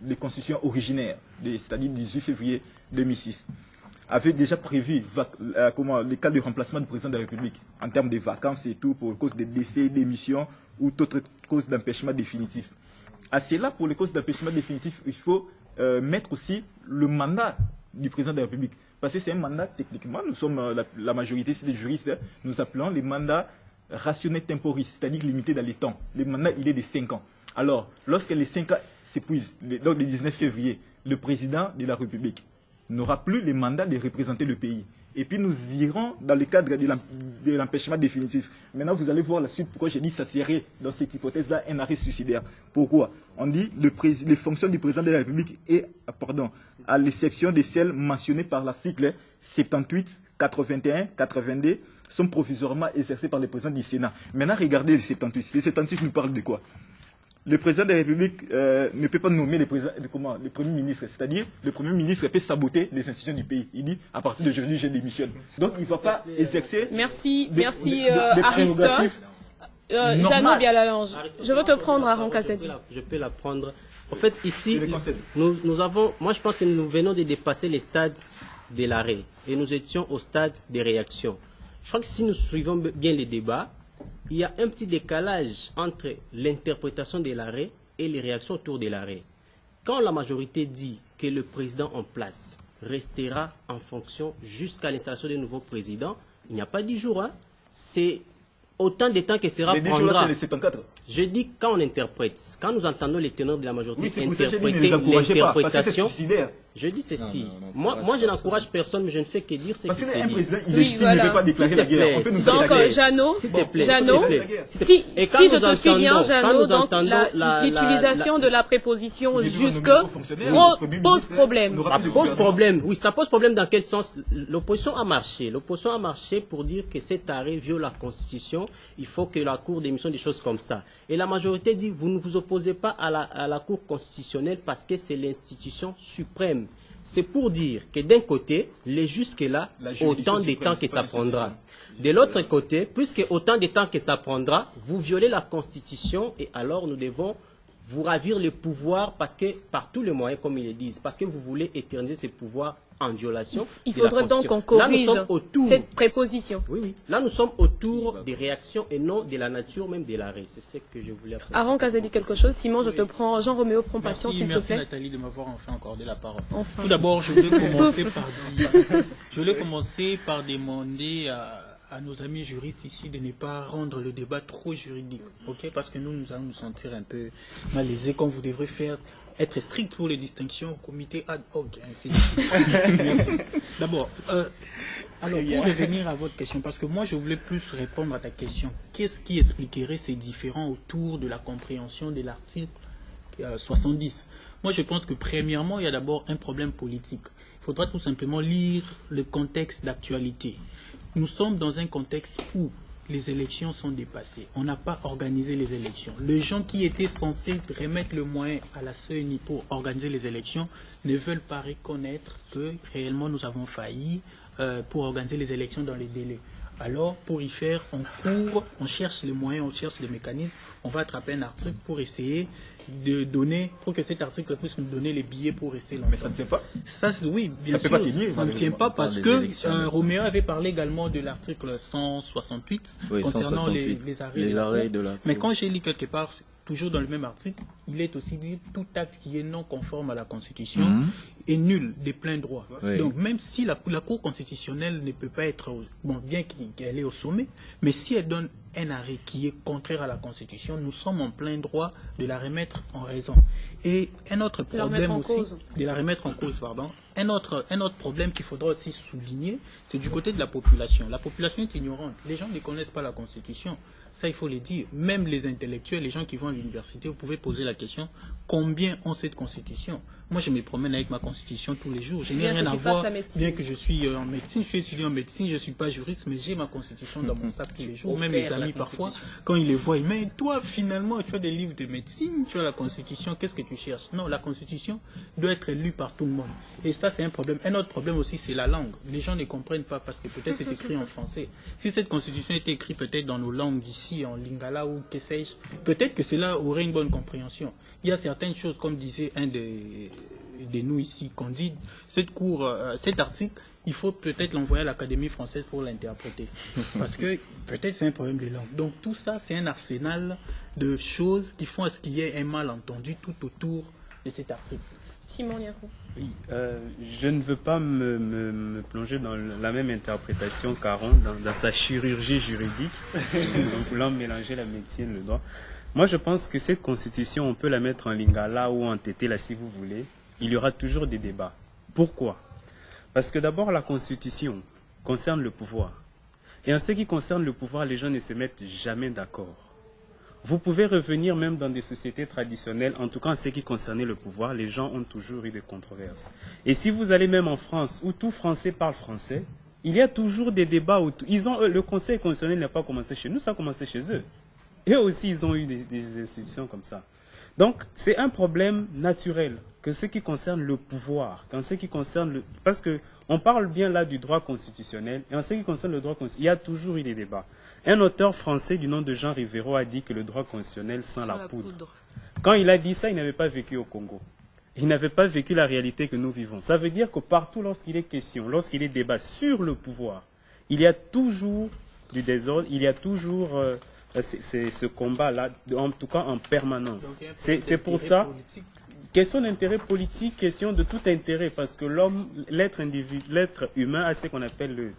les constitutions originaires, c'est-à-dire 18 février 2006, avaient déjà prévu les cas de remplacement du président de la République en termes de vacances et tout, pour cause de décès, d'émission ou toute autre cause d'empêchement définitif. À cela, pour les causes d'empêchement définitif, il faut mettre aussi le mandat du président de la République. Parce que c'est un mandat, techniquement, nous sommes la majorité, c'est des juristes, nous appelons les mandats rationnels temporis, c'est-à-dire limités dans les temps. Le mandat, il est de 5 ans. Alors, lorsque les 5 ans s'épuisent, donc le 19 février, le président de la République n'aura plus le mandat de représenter le pays. Et puis nous irons dans le cadre de l'empêchement définitif. Maintenant, vous allez voir la suite pourquoi j'ai dit que ça serait, dans cette hypothèse-là, un arrêt suicidaire. Pourquoi? On dit que les fonctions du président de la République, à l'exception de celles mentionnées par l'article 78, 81, 82, sont provisoirement exercées par le président du Sénat. Maintenant, regardez le 78. Le 78 nous parle de quoi? Le président de la République ne peut pas nommer le Premier ministre. C'est-à-dire, le Premier ministre peut saboter les institutions du pays. Il dit, à partir d'aujourd'hui, je démissionne. Donc, il ne va pas exercer Merci Aristote. Jeannot Bialalange, je veux te prendre à Rankazadi. Je peux la prendre. En fait, ici, nous avons... Moi, je pense que nous venons de dépasser les stades de l'arrêt. Et nous étions au stade des réactions. Je crois que si nous suivons bien les débats, il y a un petit décalage entre l'interprétation de l'arrêt et les réactions autour de l'arrêt. Quand la majorité dit que le président en place restera en fonction jusqu'à l'installation du nouveau président, il n'y a pas 10 jours. Hein. C'est autant de temps que sera prendra. Je dis quand on interprète, quand nous entendons les ténors de la majorité interpréter l'interprétation, je dis ceci. Moi, je n'encourage personne, mais je ne fais que dire ce qui se dit. Président, il ne peut pas déclarer la guerre. On peut nous donc, Jeannot, si je te suis bien, Jeannot, donc l'utilisation de la préposition jusque pose problème. Ça pose problème. Oui, ça pose problème dans quel sens? L'opposition a marché. L'opposition a marché pour dire que cet arrêt viole la Constitution. Il faut que la Cour démissionne des choses comme ça. Et la majorité dit, vous ne vous opposez pas à la Cour constitutionnelle parce que c'est l'institution suprême. C'est pour dire que d'un côté, les jusque-là, autant de temps que ça prendra. De l'autre côté, puisque autant de temps que ça prendra, vous violez la Constitution et alors nous devons vous ravir le pouvoir parce que, par tous les moyens, comme ils le disent, parce que vous voulez éterniser ces pouvoirs en violation. Il faudrait donc qu'on corrige cette préposition. Oui, oui. Là, nous sommes autour des réactions et non de la nature même de l'arrêt. C'est ce que je voulais apprendre. Aaron Kaza dit quelque chose. Simon, je te prends. Jean-Roméo, prends patience, s'il te plaît. Merci Nathalie de m'avoir enfin accordé la parole. Enfin. Tout d'abord, je voulais commencer par demander à nos amis juristes ici de ne pas rendre le débat trop juridique, ok? Parce que nous allons nous sentir un peu malaisés comme vous devrez être strict pour les distinctions au comité ad hoc. Merci. D'abord, alors pour revenir à votre question, parce que moi je voulais plus répondre à ta question, qu'est-ce qui expliquerait ces différends autour de la compréhension de l'article 70? Moi je pense que premièrement, il y a d'abord un problème politique. Il faudra tout simplement lire le contexte d'actualité. Nous sommes dans un contexte où les élections sont dépassées. On n'a pas organisé les élections. Les gens qui étaient censés remettre le moyen à la CENI pour organiser les élections ne veulent pas reconnaître que réellement nous avons failli pour organiser les élections dans les délais. alors pour y faire, on court, on cherche les moyens, on cherche les mécanismes, on va attraper un article pour essayer de donner, pour que cet article puisse nous donner les billets pour rester longtemps. Mais ça ne tient pas. Ça, oui, bien sûr, ça ne tient pas parce que Roméo avait parlé également de l'article 168 concernant 168, les arrêts de la Mais quand j'ai lu quelque part, toujours dans le même article, il est aussi dit tout acte qui est non conforme à la Constitution est nul de plein droit. Oui. Donc même si la Cour constitutionnelle ne peut pas être, bien qu'elle est au sommet, mais si elle donne un arrêt qui est contraire à la Constitution, nous sommes en plein droit de la remettre en raison. Et un autre problème aussi, de la remettre en cause, pardon. Un autre problème qu'il faudra aussi souligner, c'est du côté de la population. La population est ignorante. Les gens ne connaissent pas la Constitution. Ça, il faut le dire. Même les intellectuels, les gens qui vont à l'université, vous pouvez poser la question, combien ont cette Constitution? Moi, je me promène avec ma Constitution tous les jours. Je n'ai rien à voir, bien que je suis en médecine, je suis étudiant en médecine, je ne suis pas juriste, mais j'ai ma Constitution dans mon sac tous les jours. Même mes amis, parfois, quand ils les voient, ils me disent, toi, finalement, tu as des livres de médecine, tu as la Constitution, qu'est-ce que tu cherches? Non, la Constitution doit être lue par tout le monde. Et ça, c'est un problème. Un autre problème aussi, c'est la langue. Les gens ne comprennent pas parce que peut-être c'est écrit en français. Si cette Constitution était écrite peut-être dans nos langues ici, en lingala ou que sais-je, peut-être que cela aurait une bonne compréhension. Il y a certaines choses, comme disait un de nous ici, qu'on dit, cet article, il faut peut-être l'envoyer à l'Académie française pour l'interpréter. Parce que peut-être c'est un problème de langue. Donc tout ça, c'est un arsenal de choses qui font à ce qu'il y ait un malentendu tout autour de cet article. Simon Liaco. Oui, je ne veux pas me plonger dans la même interprétation qu'Aaron, dans sa chirurgie juridique, en voulant mélanger la médecine et le droit. Moi, je pense que cette constitution, on peut la mettre en lingala ou en tété, si vous voulez. Il y aura toujours des débats. Pourquoi? Parce que d'abord, la constitution concerne le pouvoir. Et en ce qui concerne le pouvoir, les gens ne se mettent jamais d'accord. Vous pouvez revenir même dans des sociétés traditionnelles, en tout cas en ce qui concernait le pouvoir, les gens ont toujours eu des controverses. Et si vous allez même en France, où tout Français parle français, il y a toujours des débats. Le Conseil constitutionnel n'a pas commencé chez nous, ça a commencé chez eux. Eux aussi, ils ont eu des institutions comme ça. Donc, c'est un problème naturel que ce qui concerne le pouvoir, qu'en ce qui concerne parce que on parle bien là du droit constitutionnel, et en ce qui concerne le droit constitutionnel, il y a toujours eu des débats. Un auteur français du nom de Jean Rivero a dit que le droit constitutionnel sent la poudre. Quand il a dit ça, il n'avait pas vécu au Congo. Il n'avait pas vécu la réalité que nous vivons. Ça veut dire que partout, lorsqu'il est question, lorsqu'il est débat sur le pouvoir, il y a toujours du désordre, il y a toujours c'est ce combat-là, en tout cas en permanence. C'est pour ça, question d'intérêt politique, question de tout intérêt, parce que l'être humain a ce qu'on appelle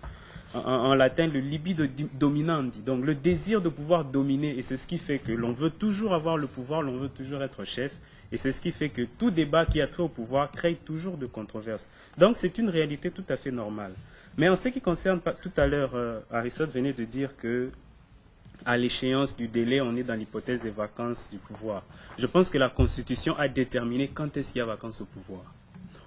en latin le libido dominandi, donc le désir de pouvoir dominer, et c'est ce qui fait que l'on veut toujours avoir le pouvoir, l'on veut toujours être chef, et c'est ce qui fait que tout débat qui a trait au pouvoir crée toujours de controverses. Donc c'est une réalité tout à fait normale. Mais en ce qui concerne, tout à l'heure, Aristote venait de dire que à l'échéance du délai, on est dans l'hypothèse des vacances du pouvoir. Je pense que la Constitution a déterminé quand est-ce qu'il y a vacances au pouvoir.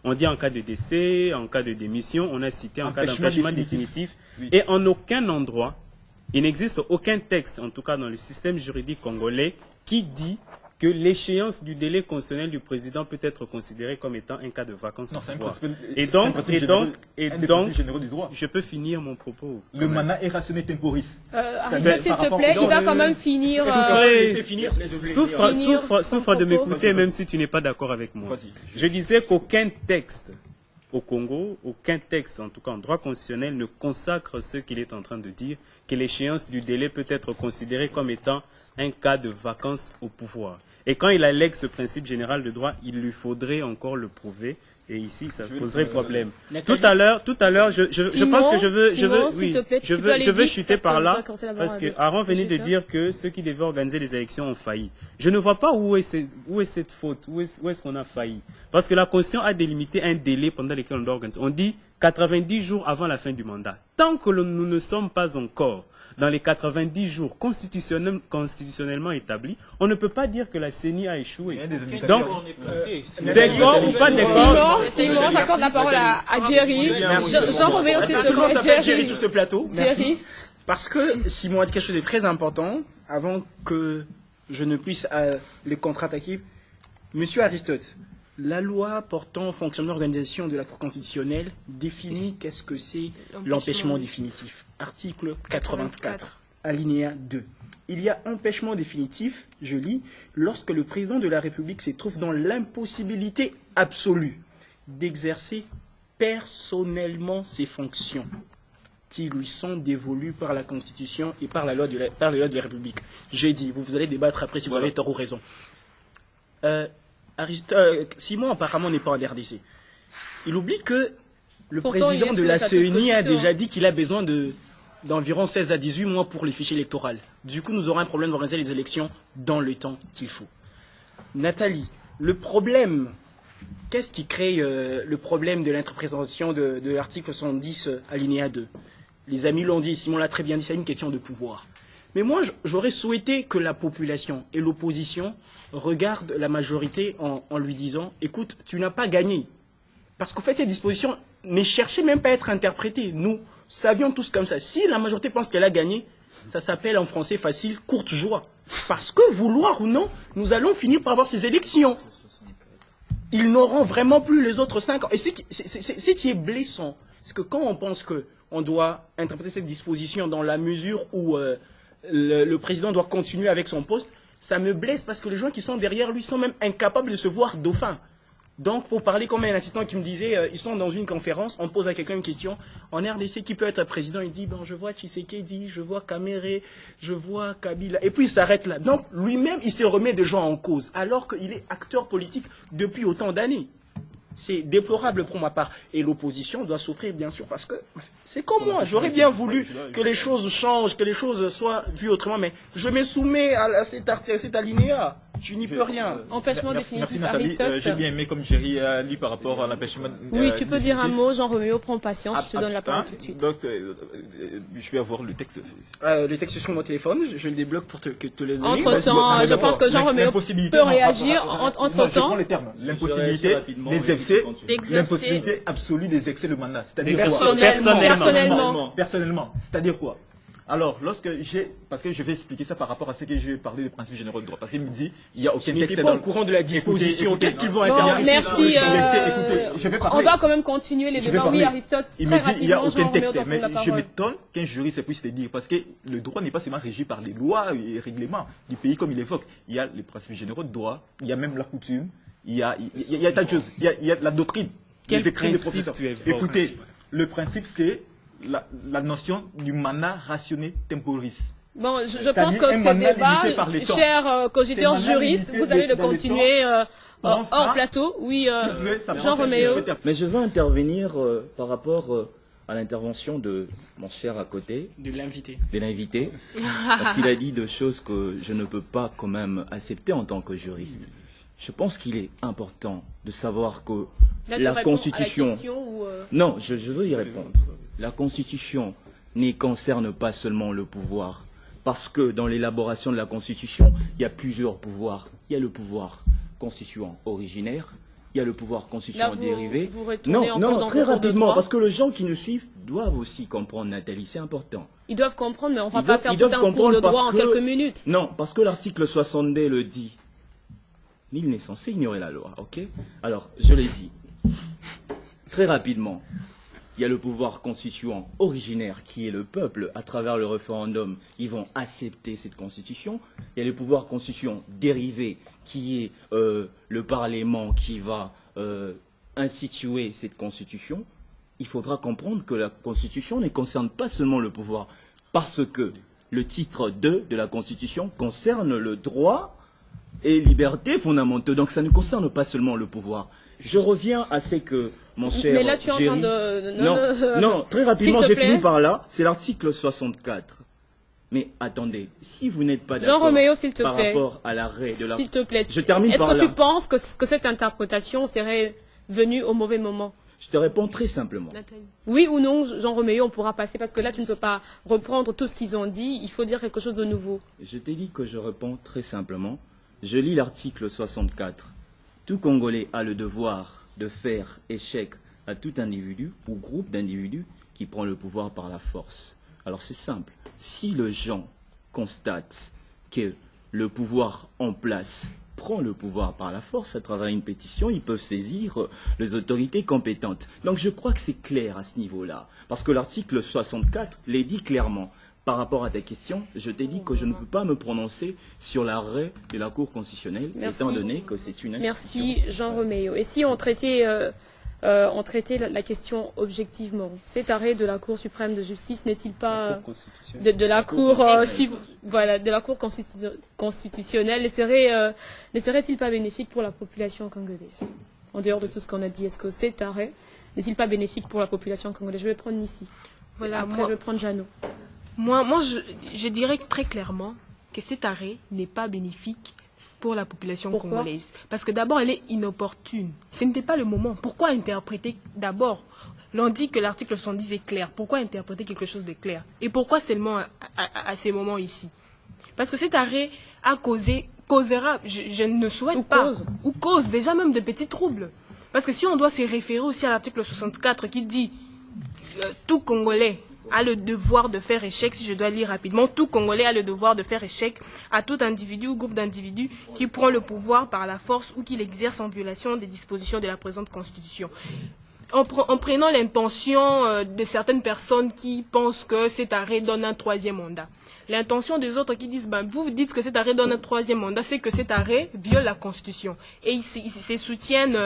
On dit en cas de décès, en cas de démission, on a cité en cas d'empêchement définitif. Oui. Et en aucun endroit, il n'existe aucun texte, en tout cas dans le système juridique congolais, qui dit que l'échéance du délai constitutionnel du président peut être considérée comme étant un cas de vacances au pouvoir. Et donc, je peux finir mon propos. Le mandat est rationné temporis. Aristote, s'il te plaît, il va quand même finir. Souffre de m'écouter, même si tu n'es pas d'accord avec moi. Je disais qu'aucun texte au Congo, aucun texte, en tout cas en droit constitutionnel, ne consacre ce qu'il est en train de dire, que l'échéance du délai peut être considérée comme étant un cas de vacances au pouvoir. Et quand il allègue ce principe général de droit, il lui faudrait encore le prouver. Et ici, ça poserait problème. Tout à l'heure, je pense que je veux chuter par là, parce que Aaron venait de dire que ceux qui devaient organiser les élections ont failli. Je ne vois pas où est cette faute, où est-ce qu'on a failli. Parce que la Constitution a délimité un délai pendant lequel on doit organiser. On dit 90 jours avant la fin du mandat. Tant que nous ne sommes pas encore dans les 90 jours constitutionnellement établis, on ne peut pas dire que la CENI a échoué. Donc, d'accord ou pas d'accord? Simon, j'accorde la parole à Jerry. J'en reviens aussi de Jerry sur ce plateau. Merci. Parce que Simon a dit quelque chose de très important, avant que je ne puisse le contre-attaquer. Monsieur Aristote, La loi portant fonctionnement et organisation de la Cour constitutionnelle définit qu'est-ce que c'est l'empêchement définitif. Article 84, alinéa 2. Il y a empêchement définitif, je lis, lorsque le président de la République se trouve dans l'impossibilité absolue d'exercer personnellement ses fonctions qui lui sont dévolues par la Constitution et par la loi de la République. J'ai dit, vous allez débattre après si vous avez tort ou raison. Simon apparemment n'est pas en RDC. Il oublie que le président de la CENI a déjà dit qu'il a besoin d'environ 16 à 18 mois pour le fichier électoral. Du coup, nous aurons un problème d'organiser les élections dans le temps qu'il faut. Nathalie, le problème, qu'est-ce qui crée le problème de l'interprétation de l'article 70 alinéa 2? Les amis l'ont dit, Simon l'a très bien dit, c'est une question de pouvoir. Mais moi, j'aurais souhaité que la population et l'opposition regardent la majorité en lui disant « Écoute, tu n'as pas gagné. » Parce qu'en fait, ces dispositions ne cherchaient même pas à être interprétées. Nous savions tous comme ça. Si la majorité pense qu'elle a gagné, ça s'appelle en français facile « courte joie ». Parce que, vouloir ou non, nous allons finir par avoir ces élections. Ils n'auront vraiment plus les autres 5 ans. Et ce qui est blessant, c'est que quand on pense qu'on doit interpréter cette disposition dans la mesure où le président doit continuer avec son poste, ça me blesse parce que les gens qui sont derrière lui sont même incapables de se voir dauphin. Donc, pour parler comme un assistant qui me disait, ils sont dans une conférence, on pose à quelqu'un une question, en RDC, qui peut être président? Il dit, bon, je vois Tshisekedi, je vois Kamere, je vois Kabila, et puis il s'arrête là. Donc, lui-même, il se remet des gens en cause, alors qu'il est acteur politique depuis autant d'années. C'est déplorable pour ma part. Et l'opposition doit souffrir, bien sûr, parce que c'est comme moi. J'aurais bien voulu que les choses changent, que les choses soient vues autrement, mais je me soumets à cet alinéa. Je n'y peux rien. Empêchement définitif, Nathalie. J'ai bien aimé comme j'ai lu par rapport à l'empêchement. Oui, tu peux dire un mot, Jean-Roméo, prends patience, je te donne la parole tout de suite. Donc, je vais avoir le texte. Le texte est sur mon téléphone, je le débloque pour te le donner. Entre-temps, je pense que Jean-Roméo peut réagir. Entre-temps. Je prends les termes. L'impossibilité des excès, l'impossibilité absolue des excès de mandat. C'est-à-dire personnellement. C'est-à-dire quoi? Alors, parce que je vais expliquer ça par rapport à ce que j'ai parlé des principes généraux de droit. Parce qu'il me dit, il n'y a aucun texte dans le courant de la disposition. Qu'est-ce qu'ils vont interpréter? Merci. On va quand même continuer les débats. Oui, Aristote. Il me dit, il n'y a aucun texte. Mais je m'étonne qu'un juriste puisse te dire. Parce que le droit n'est pas seulement régi par les lois et règlements du pays comme il évoque. Il y a les principes généraux de droit, il y a même la coutume, il y a tas de choses. Il y a la doctrine, les écrits des professeurs. Écoutez, le principe c'est la notion du mandat rationné temporis. Bon, je pense que ce débat, chers cogiteurs juristes, vous allez le continuer hors plateau. Oui, Jean-Roméo. Mais je veux intervenir par rapport à l'intervention de mon cher à côté. De l'invité. Parce qu'il a dit deux choses que je ne peux pas quand même accepter en tant que juriste. Je pense qu'il est important de savoir que la Constitution... Non, je veux y répondre. La Constitution ne concerne pas seulement le pouvoir. Parce que dans l'élaboration de la Constitution, il y a plusieurs pouvoirs. Il y a le pouvoir constituant originaire, il y a le pouvoir constituant dérivé. Non, très rapidement, parce que les gens qui nous suivent doivent aussi comprendre, Nathalie, c'est important. Ils doivent comprendre, mais on ne va pas faire tout un cours de droit en quelques minutes. Non, parce que l'article 62 le dit. Nul n'est censé ignorer la loi, ok? Alors, je l'ai dit. Très rapidement. Il y a le pouvoir constituant originaire qui est le peuple. À travers le référendum, ils vont accepter cette constitution. Il y a le pouvoir constituant dérivé qui est le Parlement qui va instituer cette constitution. Il faudra comprendre que la constitution ne concerne pas seulement le pouvoir. Parce que le titre 2 de la constitution concerne le droit et libertés fondamentaux. Donc ça ne concerne pas seulement le pouvoir. Je reviens à ce que mon cher Mais là, tu es en train de... Non, très rapidement, j'ai fini par là. C'est l'article 64. Mais attendez, si vous n'êtes pas d'accord par rapport à l'arrêt de l'article... S'il te plaît, je termine par là. Est-ce que tu penses que cette interprétation serait venue au mauvais moment? Je te réponds très simplement. Oui ou non, Jean-Roméo, on pourra passer, parce que là, tu ne peux pas reprendre tout ce qu'ils ont dit. Il faut dire quelque chose de nouveau. Je t'ai dit que je réponds très simplement. Je lis l'article 64. Tout Congolais a le devoir de faire échec à tout individu ou groupe d'individus qui prend le pouvoir par la force. Alors c'est simple. Si les gens constatent que le pouvoir en place prend le pouvoir par la force à travers une pétition, ils peuvent saisir les autorités compétentes. Donc je crois que c'est clair à ce niveau-là. Parce que l'article 64 l'est dit clairement. Par rapport à ta question, je t'ai dit que je ne peux pas me prononcer sur l'arrêt de la Cour constitutionnelle, étant donné que c'est une institution. Merci Jean Roméo. Et si on traitait, la question objectivement, cet arrêt de la Cour suprême de justice n'est-il pas de la Cour constitutionnelle ne serait-il pas bénéfique pour la population congolaise? En dehors de tout ce qu'on a dit, est-ce que cet arrêt n'est-il pas bénéfique pour la population congolaise? Je vais prendre ici. Voilà, après je vais prendre Jeannot. Moi je dirais très clairement que cet arrêt n'est pas bénéfique pour la population congolaise. Parce que d'abord, elle est inopportune. Ce n'était pas le moment. Pourquoi interpréter d'abord? L'on dit que l'article 70 est clair. Pourquoi interpréter quelque chose de clair? Et pourquoi seulement à ces moments ici? Parce que cet arrêt causera, je ne souhaite pas, ou cause déjà même de petits troubles. Parce que si on doit se référer aussi à l'article 64 qui dit tout Congolais a le devoir de faire échec, si je dois lire rapidement, tout Congolais a le devoir de faire échec à tout individu ou groupe d'individus qui prend le pouvoir par la force ou qui l'exerce en violation des dispositions de la présente Constitution. En prenant l'intention de certaines personnes qui pensent que cet arrêt donne un troisième mandat. L'intention des autres qui disent, vous dites que cet arrêt donne un troisième mandat, c'est que cet arrêt viole la Constitution. Et ils se soutiennent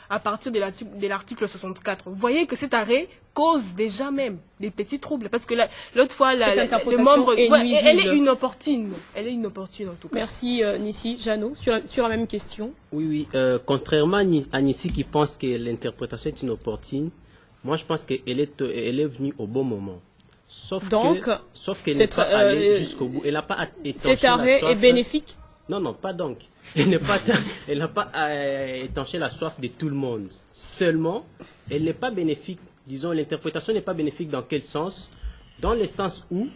à partir de l'article 64. Vous voyez que cet arrêt cause déjà même des petits troubles. Parce que l'autre fois, le membre, elle est inopportune. Elle est inopportune en tout cas. Merci Nissi. Jeannot, sur la même question. Oui. Contrairement à Nissi qui pense que l'interprétation est inopportune, moi je pense qu'elle est venue au bon moment. Sauf qu'elle n'est pas allée jusqu'au bout. Elle n'a pas étanché cet arrêt est bénéfique? Non, pas donc. Elle n'a pas étanché la soif de tout le monde. Seulement, elle n'est pas bénéfique. Disons, l'interprétation n'est pas bénéfique dans quel sens? Dans le sens où,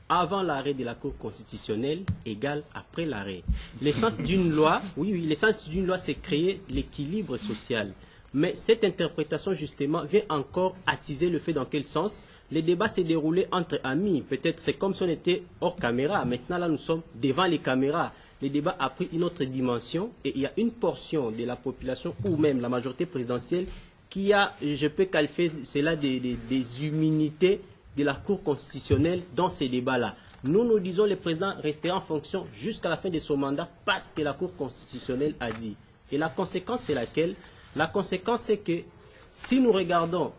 avant l'arrêt de la Cour constitutionnelle égale après l'arrêt. L'essence d'une loi, l'essence d'une loi, c'est créer l'équilibre social. Mais cette interprétation, justement, vient encore attiser le fait dans quel sens les débats s'est déroulé entre amis. Peut-être c'est comme si on était hors caméra. Maintenant, là, nous sommes devant les caméras. Le débat a pris une autre dimension et il y a une portion de la population ou même la majorité présidentielle qui a, je peux qualifier cela des immunités de la Cour constitutionnelle dans ces débats-là. Nous disons le président restera en fonction jusqu'à la fin de son mandat parce que la Cour constitutionnelle a dit. Et la conséquence, c'est laquelle? La conséquence, c'est que si nous regardons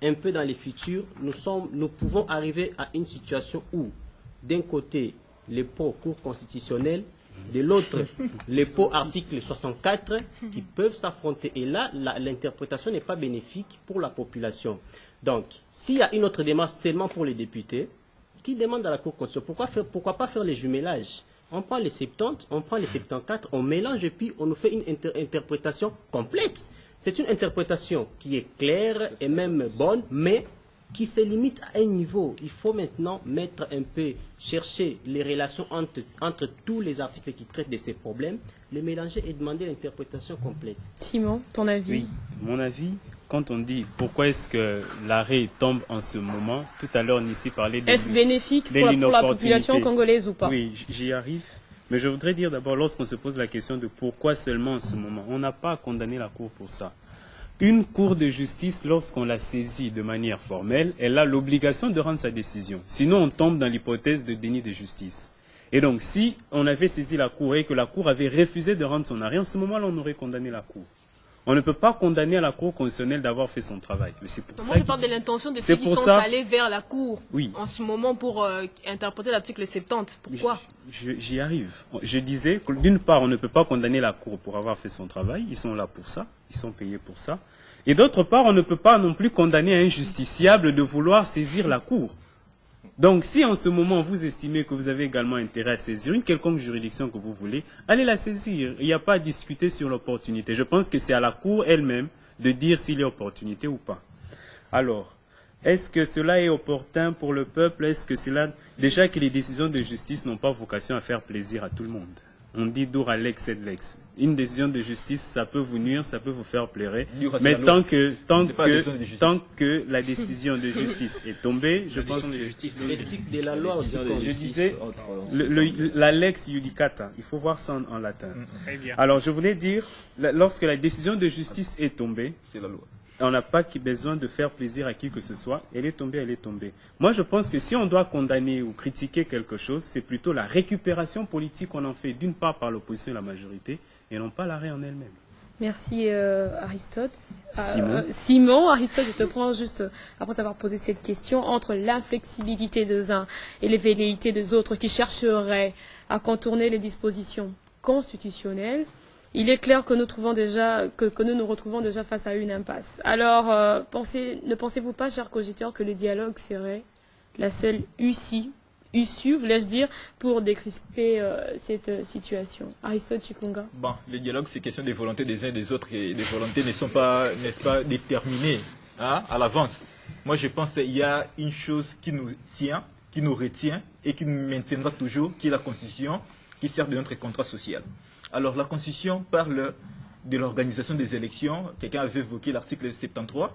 un peu dans les futurs, nous pouvons arriver à une situation où, d'un côté, les pots Cour constitutionnelle, de l'autre, les pots article 64 qui peuvent s'affronter. Et là, l'interprétation n'est pas bénéfique pour la population. Donc, s'il y a une autre démarche seulement pour les députés, qui demandent à la Cour constitutionnelle, pourquoi pas faire les jumelages? On prend les 70, on prend les 74, on mélange et puis on nous fait une interprétation complète. C'est une interprétation qui est claire et même bonne, mais qui se limite à un niveau. Il faut maintenant chercher les relations entre tous les articles qui traitent de ces problèmes, les mélanger et demander l'interprétation complète. Simon, ton avis? Oui, mon avis, quand on dit pourquoi est-ce que l'arrêt tombe en ce moment, tout à l'heure Nissi parlait de est-ce bénéfique pour la population congolaise ou pas? Oui, j'y arrive. Mais je voudrais dire d'abord, lorsqu'on se pose la question de pourquoi seulement en ce moment, on n'a pas condamné la Cour pour ça. Une cour de justice, lorsqu'on la saisit de manière formelle, elle a l'obligation de rendre sa décision. Sinon, on tombe dans l'hypothèse de déni de justice. Et donc, si on avait saisi la Cour et que la Cour avait refusé de rendre son arrêt, en ce moment-là, on aurait condamné la Cour. On ne peut pas condamner à la Cour constitutionnelle d'avoir fait son travail. Mais c'est pour ça. Moi, je parle de l'intention de ceux qui sont allés vers la Cour en ce moment pour interpréter l'article 70. Pourquoi? J'y arrive. Je disais que d'une part, on ne peut pas condamner la Cour pour avoir fait son travail. Ils sont là pour ça. Ils sont payés pour ça. Et d'autre part, on ne peut pas non plus condamner un justiciable de vouloir saisir la Cour. Donc, si en ce moment, vous estimez que vous avez également intérêt à saisir une quelconque juridiction que vous voulez, allez la saisir. Il n'y a pas à discuter sur l'opportunité. Je pense que c'est à la Cour elle-même de dire s'il y a opportunité ou pas. Alors, est-ce que cela est opportun pour le peuple? Est-ce que cela... Déjà que les décisions de justice n'ont pas vocation à faire plaisir à tout le monde. On dit dura lex et lex. Une décision de justice, ça peut vous nuire, ça peut vous faire pleurer. Mais tant que la décision de justice est tombée, je pense que l'éthique de la loi aussi. Je disais la lex judicata. Il faut voir ça en latin. Très bien. Alors je voulais dire, lorsque la décision de justice est tombée, C'est la loi. on n'a pas besoin de faire plaisir à qui que ce soit. Elle est tombée, elle est tombée. Moi, je pense que si on doit condamner ou critiquer quelque chose, c'est plutôt la récupération politique qu'on en fait d'une part par l'opposition et la majorité, et non pas l'arrêt en elle-même. Merci Aristote. Simon. Aristote, je te prends juste, après t'avoir posé cette question, entre l'inflexibilité des uns et les velléités des autres qui chercheraient à contourner les dispositions constitutionnelles. Il est clair que nous nous retrouvons déjà face à une impasse. Alors, ne pensez-vous pas, chers cogiteurs, que le dialogue serait la seule issue, voulais-je dire, pour décrisper cette situation? Aristote Chikunga. Bon, le dialogue, c'est question des volontés des uns et des autres, et les volontés ne sont pas, n'est-ce pas, déterminées à l'avance. Moi, je pense qu'il y a une chose qui nous tient, qui nous retient et qui nous maintiendra toujours, qui est la Constitution, qui sert de notre contrat social. Alors, la Constitution parle de l'organisation des élections. Quelqu'un avait évoqué l'article 73.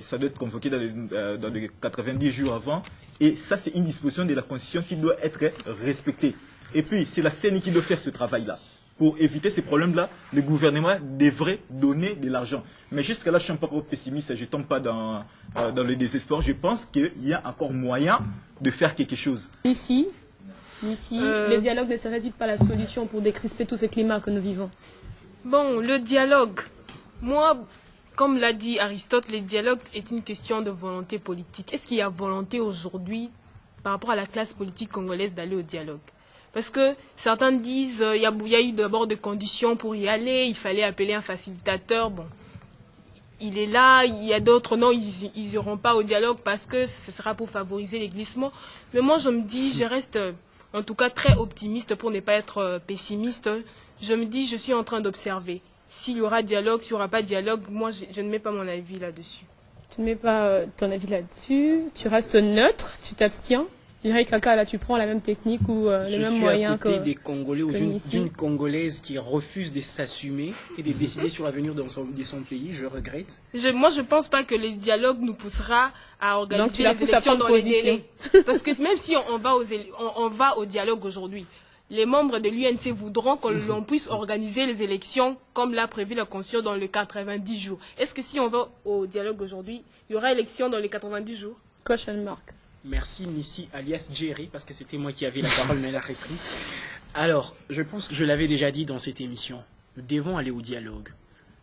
Ça doit être convoqué dans les 90 jours avant. Et ça, c'est une disposition de la Constitution qui doit être respectée. Et puis, c'est la CENI qui doit faire ce travail-là. Pour éviter ces problèmes-là, le gouvernement devrait donner de l'argent. Mais jusqu'à là, je ne suis pas trop pessimiste, je ne tombe pas dans le désespoir. Je pense qu'il y a encore moyen de faire quelque chose. Ici, le dialogue ne serait-il pas la solution pour décrisper tout ce climat que nous vivons? Bon, le dialogue, moi, comme l'a dit Aristote, le dialogue est une question de volonté politique. Est-ce qu'il y a volonté aujourd'hui, par rapport à la classe politique congolaise, d'aller au dialogue? Parce que certains disent il y a eu d'abord des conditions pour y aller, il fallait appeler un facilitateur. Bon, il est là, il y a d'autres, non, ils n'iront pas au dialogue parce que ce sera pour favoriser les glissements. Mais moi, je me dis, je reste en tout cas très optimiste pour ne pas être pessimiste. Je me dis, je suis en train d'observer. S'il y aura dialogue, s'il n'y aura pas dialogue, moi, je ne mets pas mon avis là-dessus. Tu ne mets pas ton avis là-dessus, tu restes neutre, tu t'abstiens. Je dirais que là, tu prends la même technique ou les mêmes moyens que... Je suis à côté des Congolais ou d'une Congolaise qui refuse de s'assumer et de décider sur l'avenir de son pays. Je regrette. Moi, je ne pense pas que le dialogue nous poussera à organiser les pousses élections dans les délais. Parce que même si on va au dialogue aujourd'hui, les membres de l'UNC voudront que l'on puisse organiser les élections comme l'a prévu la Constitution dans les 90 jours. Est-ce que si on va au dialogue aujourd'hui, il y aura élection dans les 90 jours? Question mark. Merci Nissi alias Jerry, parce que c'était moi qui avais la parole, mais elle a repris. Alors, je pense que je l'avais déjà dit dans cette émission, nous devons aller au dialogue.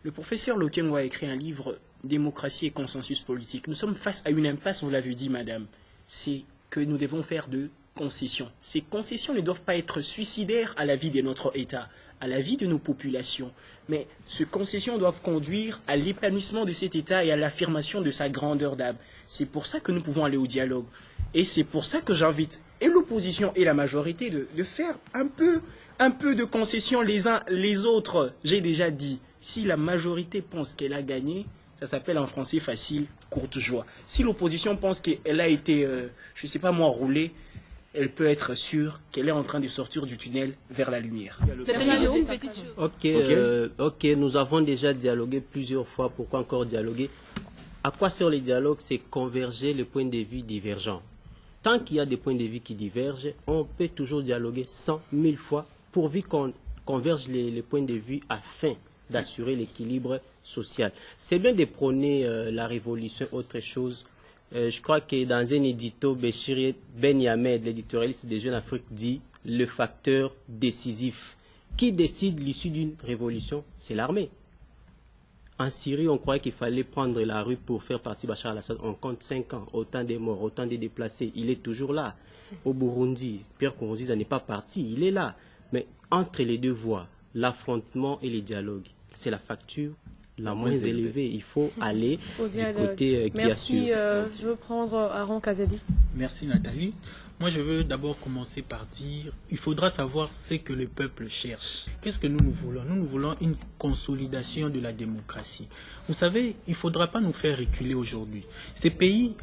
Le professeur Lokengo a écrit un livre, Démocratie et consensus politique. Nous sommes face à une impasse, vous l'avez dit madame, c'est que nous devons faire de concessions. Ces concessions ne doivent pas être suicidaires à la vie de notre État, à la vie de nos populations, mais ces concessions doivent conduire à l'épanouissement de cet État et à l'affirmation de sa grandeur d'âme. C'est pour ça que nous pouvons aller au dialogue. Et c'est pour ça que j'invite et l'opposition et la majorité de faire un peu de concessions les uns les autres. J'ai déjà dit, si la majorité pense qu'elle a gagné, ça s'appelle en français facile, courte joie. Si l'opposition pense qu'elle a été, je ne sais pas moi, roulée, elle peut être sûre qu'elle est en train de sortir du tunnel vers la lumière. Ok, nous avons déjà dialogué plusieurs fois. Pourquoi encore dialoguer? À quoi sert le dialogue? C'est converger les points de vue divergents. Tant qu'il y a des points de vue qui divergent, on peut toujours dialoguer 100 000 fois pourvu qu'on converge les points de vue afin d'assurer l'équilibre social. C'est bien de prôner la révolution, autre chose. Je crois que dans un édito, Béchir Ben Yamed, l'éditorialiste des Jeunes Afrique, dit le facteur décisif. Qui décide l'issue d'une révolution? C'est l'armée. En Syrie, on croyait qu'il fallait prendre la rue pour faire partie Bachar al-Assad. On compte 5 ans, autant de morts, autant de déplacés. Il est toujours là. Au Burundi, Pierre Nkurunziza n'est pas parti, il est là. Mais entre les deux voies, l'affrontement et les dialogues, c'est la facture la moins élevée. Il faut aller du côté qui Merci, assure. je veux prendre Aaron Kazadi. Merci Nathalie. Moi, je veux d'abord commencer par dire, il faudra savoir ce que le peuple cherche. Qu'est-ce que nous voulons? Nous voulons une consolidation de la démocratie. Vous savez, il ne faudra pas nous faire reculer aujourd'hui. Ces pays,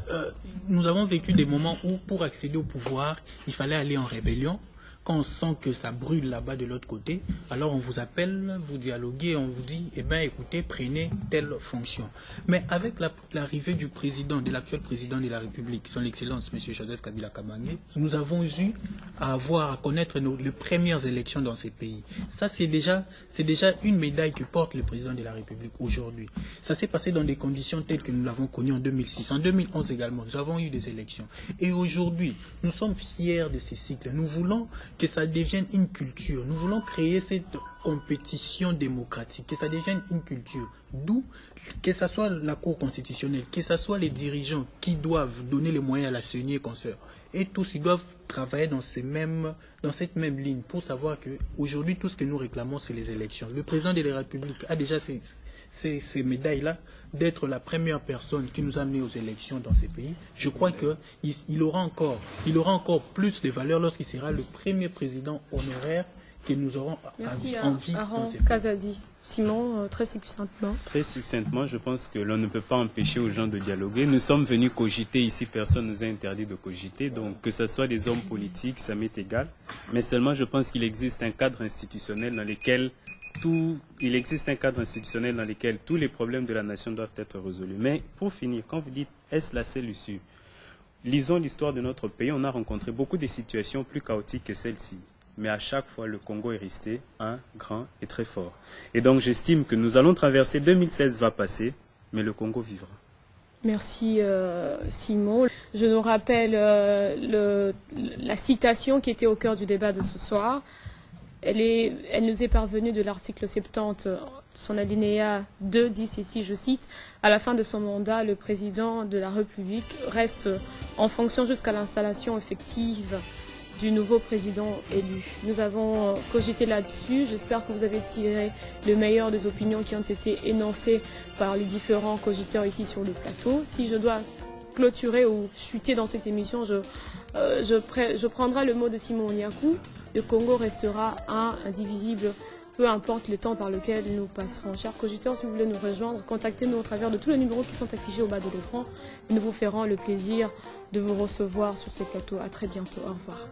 nous avons vécu des moments où, pour accéder au pouvoir, il fallait aller en rébellion. Quand on sent que ça brûle là-bas de l'autre côté, alors on vous appelle, vous dialoguez, on vous dit, eh bien écoutez, prenez telle fonction. Mais avec l'arrivée du président, de l'actuel président de la République, son Excellence M. Joseph Kabila Kabange, nous avons eu à connaître les premières élections dans ces pays. Ça, c'est déjà une médaille que porte le président de la République aujourd'hui. Ça s'est passé dans des conditions telles que nous l'avons connu en 2006. En 2011 également, nous avons eu des élections. Et aujourd'hui, nous sommes fiers de ces cycles. Nous voulons que ça devienne une culture. Nous voulons créer cette compétition démocratique, que ça devienne une culture. D'où, que ce soit la Cour constitutionnelle, que ce soit les dirigeants qui doivent donner les moyens à la CENI et consorts, et tous, ils doivent travailler dans cette même ligne pour savoir qu'aujourd'hui, tout ce que nous réclamons, c'est les élections. Le président de la République a déjà ces médailles-là d'être la première personne qui nous a amenés aux élections dans ces pays. Je crois qu'il aura encore plus de valeur lorsqu'il sera le premier président honoraire que nous aurons envie dans ces pays. Kazadi. Simon, très succinctement. Très succinctement, je pense que l'on ne peut pas empêcher aux gens de dialoguer. Nous sommes venus cogiter ici, personne ne nous a interdit de cogiter. Donc que ce soit des hommes politiques, ça m'est égal. Mais seulement je pense qu'il existe un cadre institutionnel dans lequel tous les problèmes de la nation doivent être résolus. Mais pour finir, quand vous dites est-ce la seule issue, lisons l'histoire de notre pays, on a rencontré beaucoup de situations plus chaotiques que celle-ci. Mais à chaque fois, le Congo est resté grand et très fort. Et donc, j'estime que nous allons traverser 2016 va passer, mais le Congo vivra. Merci Simon. Je nous rappelle la citation qui était au cœur du débat de ce soir. Elle nous est parvenue de l'article 70, son alinéa 2, dit ici, je cite, « À la fin de son mandat, le président de la République reste en fonction jusqu'à l'installation effective du nouveau président élu. » Nous avons cogité là-dessus. J'espère que vous avez tiré le meilleur des opinions qui ont été énoncées par les différents cogiteurs ici sur le plateau. Si je dois clôturer ou chuter dans cette émission, je prendrai le mot de Simon Onyaku. Le Congo restera indivisible, peu importe le temps par lequel nous passerons. Chers cogiteurs, si vous voulez nous rejoindre, contactez-nous au travers de tous les numéros qui sont affichés au bas de l'écran. Nous vous ferons le plaisir de vous recevoir sur ces plateaux. À très bientôt. Au revoir.